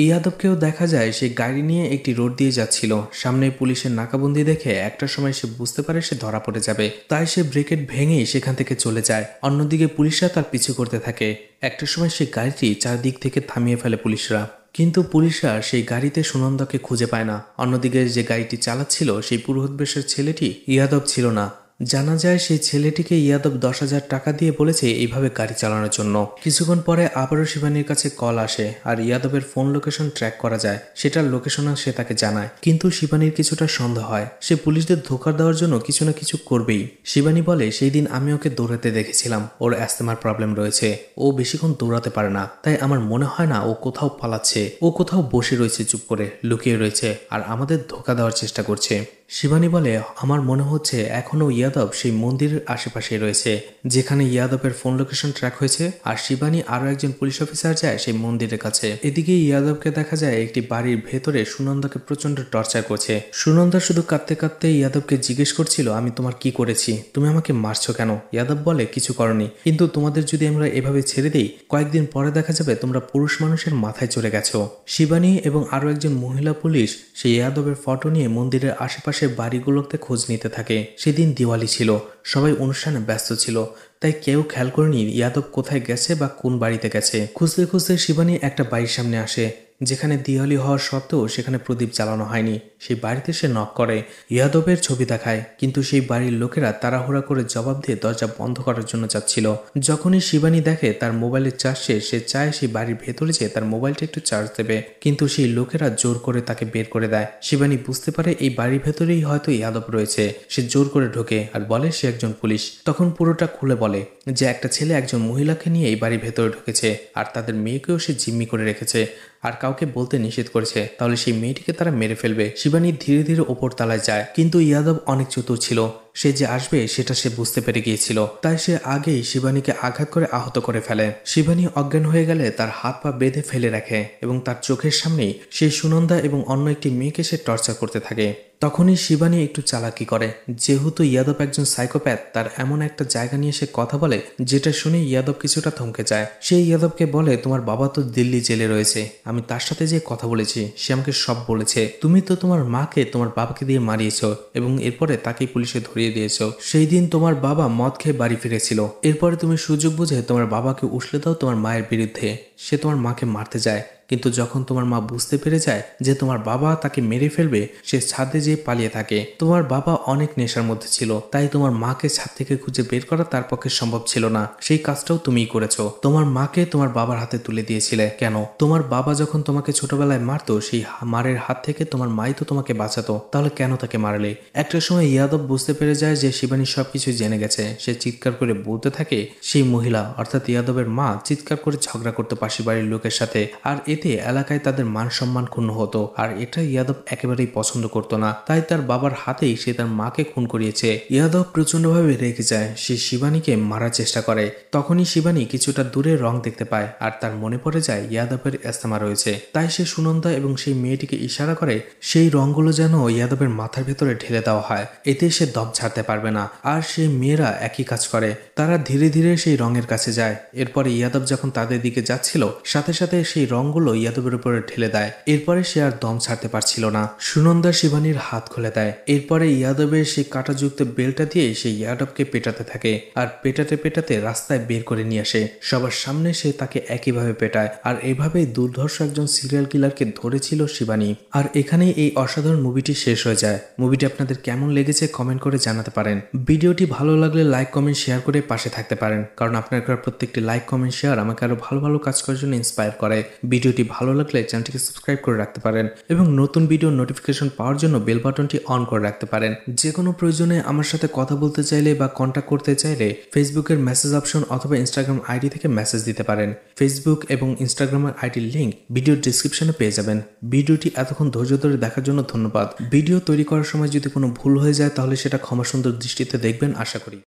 ইয়াদবকেও দেখা যায় সে গাড়ি নিয়ে একটি রোড দিয়ে যাচ্ছিল। সামনে পুলিশের নাকাবন্দি দেখে একটা সময় সে বুঝতে পারে সে ধরা পড়ে যাবে, তাই সে ব্রেকেট ভেঙেই সেখান থেকে চলে যায়। অন্যদিকে পুলিশরা তার পিছু করতে থাকে। একটা সময় সে গাড়িটি চারদিক থেকে থামিয়ে ফেলে পুলিশরা, কিন্তু পুলিশরা সেই গাড়িতে সুনন্দাকে খুঁজে পায় না। অন্যদিকে যে গাড়িটি চালাচ্ছিল সেই পুরোহিত বেশের ছেলেটি ইয়াদব ছিল না। জানা যায় সেই ছেলেটিকে ইয়াদব 10,000 টাকা দিয়ে বলেছে এইভাবে গাড়ি চালানোর জন্য। কিছুক্ষণ পরে আবারও শিবানীর কাছে কল আসে আর ইয়াদবের ফোন লোকেশন ট্র্যাক করা যায়, সেটার লোকেশন সে তাকে জানায়। কিন্তু শিবানীর কিছুটা সন্দেহ হয়, সে পুলিশদের ধোঁকা দেওয়ার জন্য কিছু না কিছু করবেই। শিবানী বলে সেই দিন আমি ওকে দৌড়াতে দেখেছিলাম, ওর অ্যাস্তমার প্রবলেম রয়েছে, ও বেশিক্ষণ দৌড়াতে পারে না, তাই আমার মনে হয় না ও কোথাও পালাচ্ছে। ও কোথাও বসে রয়েছে, চুপ করে লুকিয়ে রয়েছে আর আমাদের ধোঁকা দেওয়ার চেষ্টা করছে। শিবানী বলে আমার মনে হচ্ছে এখনো ইয়াদব সেই মন্দিরের আশেপাশে রয়েছে যেখানে ইয়াদবের ফোন লোকেশন ট্র্যাক হয়েছে। আর শিবানী আরো একজন পুলিশ অফিসার যায় সেই মন্দিরের কাছে। এদিকে ইয়াদবকে দেখা যায় একটি বাড়ির ভেতরে সুনন্দাকে প্রচন্ড টর্চার করছে। সুনন্দা শুধু কাঁদতে কাঁদতে ইয়াদবকে জিজ্ঞেস করছিল আমি তোমার কি করেছি, তুমি আমাকে মারছো কেন? ইয়াদব বলে কিছু করনি, কিন্তু তোমাদের যদি আমরা এভাবে ছেড়ে দিই কয়েকদিন পরে দেখা যাবে তোমরা পুরুষ মানুষের মাথায় চড়ে গেছো। শিবানী এবং আরো একজন মহিলা পুলিশ সেই ইয়াদবের ফটো নিয়ে মন্দিরের আশেপাশে বাড়িগুলোতে খোঁজ নিতে থাকে। সেদিন দিওয়ালি ছিল, সবাই অনুষ্ঠানে ব্যস্ত ছিল, তাই কেউ খেয়াল করেনি ইয়াদব কোথায় গেছে বা কোন বাড়িতে গেছে। খুঁজতে খুঁজতে শিবানী একটা বাড়ির সামনে আসে যেখানে দিওয়ালি হওয়ার সত্ত্বেও সেখানে প্রদীপ জ্বালানো হয়নি। সেই বাড়িতে সে নক করে, ইয়াদবের ছবি দেখায়, কিন্তু সেই বাড়ির লোকেরা তাড়াহুড়া করে জবাব দিয়ে দরজা বন্ধ করার জন্য যাচ্ছিল। যখনই শিবানী দেখে তার মোবাইলের চার্জ শেষ, সে চায় সেই বাড়ির ভেতরে যেয়ে তার মোবাইলটা একটু চার্জ দেবে, কিন্তু সেই লোকেরা জোর করে তাকে বের করে দেয়। শিবানী বুঝতে পারে এই বাড়ির ভেতরেই হয়তো ইয়াদব রয়েছে। সে জোর করে ঢোকে আর বলে সে একজন পুলিশ। তখন পুরোটা খুলে বলে যে একটা ছেলে একজন মহিলাকে নিয়ে এই বাড়ির ভেতরে ঢুকেছে আর তাদের মেয়েকেও সে জিম্মি করে রেখেছে আর কাউকে বলতে নিষেধ করেছে, তাহলে সেই মেয়েটিকে তারা মেরে ফেলবে। শিবানী ধীরে ধীরে ওপর তলায় যায়, কিন্তু ইয়াদব অনেক চতুর ছিল, সে যে আসবে সেটা সে বুঝতে পেরে গিয়েছিল, তাই সে আগেই শিবানীকে আঘাত করে আহত করে ফেলে। শিবানী অজ্ঞান হয়ে গেলে তার হাত পা বেঁধে ফেলে রাখে এবং তার চোখের সামনেই সেই সুনন্দা এবং অন্য একটি মেয়েকে সে টর্চার করতে থাকে। তখনই শিবানী একটু চালাকি করে, যেহেতু ইয়াদব একজন সাইকোপ্যাথ তার এমন একটা জায়গা নিয়ে সে কথা বলে যেটা শুনে ইয়াদব কিছুটা থমকে যায়। সেই ইয়াদবকে বলে তোমার বাবা তো দিল্লি জেলে রয়েছে, আমি তার সাথে যে কথা বলেছি সে আমাকে সব বলেছে, তুমি তো তোমার মাকে তোমার বাবাকে দিয়ে মারিয়েছ এবং এরপরে তাকেই পুলিশে ধরিয়ে দিয়েছ। সেই দিন তোমার বাবা মদ খেয়ে বাড়ি ফিরেছিল, এরপরে তুমি সুযোগ বুঝে তোমার বাবাকে উসলে দাও তোমার মায়ের বিরুদ্ধে, সে তোমার মাকে মারতে যায়, কিন্তু যখন তোমার মা বুঝতে পেরে যায় যে তোমার বাবা তাকে মেরে ফেলবে, সে ছাদে যেয়ে পালিয়ে থাকে। তোমার বাবা অনেক নেশার মধ্যে ছিল, তাই তোমার মাকে ছাদ থেকে খুঁজে বের করা তার পক্ষে সম্ভব ছিল না। সেই কাজটাও তুমিই করেছো, তোমার মাকে তোমার বাবার হাতে তুলে দিয়েছিলে। কেন? তোমার বাবা যখন তোমাকে ছোটবেলায় মারতো, সেই মারের হাত থেকে তোমার মাই তো তোমাকে বাঁচাতো, তাহলে কেন তাকে মারলে? একটা সময় ইয়াদব বুঝতে পেরে যায় যে শিবানী সবকিছু জেনে গেছে। সে চিৎকার করে বলতে থাকে, সেই মহিলা অর্থাৎ ইয়াদবের মা চিৎকার করে ঝগড়া করতো পাশের বাড়ির লোকের সাথে, আর এতে এলাকায় তাদের মান সম্মান ক্ষুণ্ণ হতো। আর এটা ইয়াদব একেবারেই পছন্দ করতো না, তাই তার বাবার হাতেই সে তার মাকে খুন করিয়েছে। ইয়াদব প্রচন্ডভাবে রেগে যায়, সে শিবানীকে মারার চেষ্টা করে। তখনই শিবানী কিছুটা দূরে রং দেখতে পায়, আর তার মনে পড়ে যায় ইয়াদবের ইস্তেমা রয়েছে। তাই সে সুনন্দা এবং সেই মেয়েটিকে ইশারা করে সেই রংগুলো যেন ইয়াদবের মাথার ভেতরে ঢেলে দেওয়া হয়, এতে সে দম ছাড়তে পারবে না। আর সেই মেয়েরা একই কাজ করে, তারা ধীরে ধীরে সেই রঙের কাছে যায়। এরপরে ইয়াদব যখন তাদের দিকে যাচ্ছিল, সাথে সাথে সেই রংগুলো ইয়াদবের উপরে ঢেলে দেয়। এরপরে সে আর দম ছাড়তে পারছিল না। সুনন্দা শিবানীর হাত খুলে দেয়। এরপরে ইয়াদবের সেই কাঁটাযুক্ত বেলটা দিয়ে সে ইয়াদবকে পেটাতে থাকে, আর পেটাতে পেটাতে রাস্তায় বের করে নিয়ে আসে। সবার সামনে সে তাকে একইভাবে পেটায়। আর এভাবেই দুর্ধর্ষ একজন সিরিয়াল কিলারকে ধরেছিল শিবানী। আর এখানেই এই অসাধারণ মুভিটি শেষ হয়ে যায়। মুভিটি আপনাদের কেমন লেগেছে কমেন্ট করে জানাতে পারেন। ভিডিওটি ভালো লাগলে লাইক কমেন্ট শেয়ার করে পাশে থাকতে পারেন, কারণ আপনার করা প্রত্যেকটি লাইক কমেন্ট শেয়ার আমাকে আরো ভালো ভালো কাজ করার জন্য ইন্সপায়ার করে। ভিডিওটি ভালো লাগলে চ্যানেলটিকে সাবস্ক্রাইব করে রাখতে পারেন এবং নতুন ভিডিও নোটিফিকেশন পাওয়ার জন্য বেল বাটনটি অন করে রাখতে পারেন। যে কোনো প্রয়োজনে আমার সাথে কথা বলতে চাইলে বা কন্ট্যাক্ট করতে চাইলে ফেসবুকের মেসেজ অপশন অথবা ইনস্টাগ্রাম আইডি থেকে মেসেজ দিতে পারেন। ফেসবুক এবং ইনস্টাগ্রামের আইডির লিঙ্ক ভিডিওর ডিসক্রিপশনে পেয়ে যাবেন। ভিডিওটি এতক্ষণ ধৈর্য ধরে দেখার জন্য ধন্যবাদ। ভিডিও তৈরি করার সময় যদি কোনো ভুল হয়ে যায় তাহলে সেটা ক্ষমা সুন্দর দৃষ্টিতে দেখবেন আশা করি।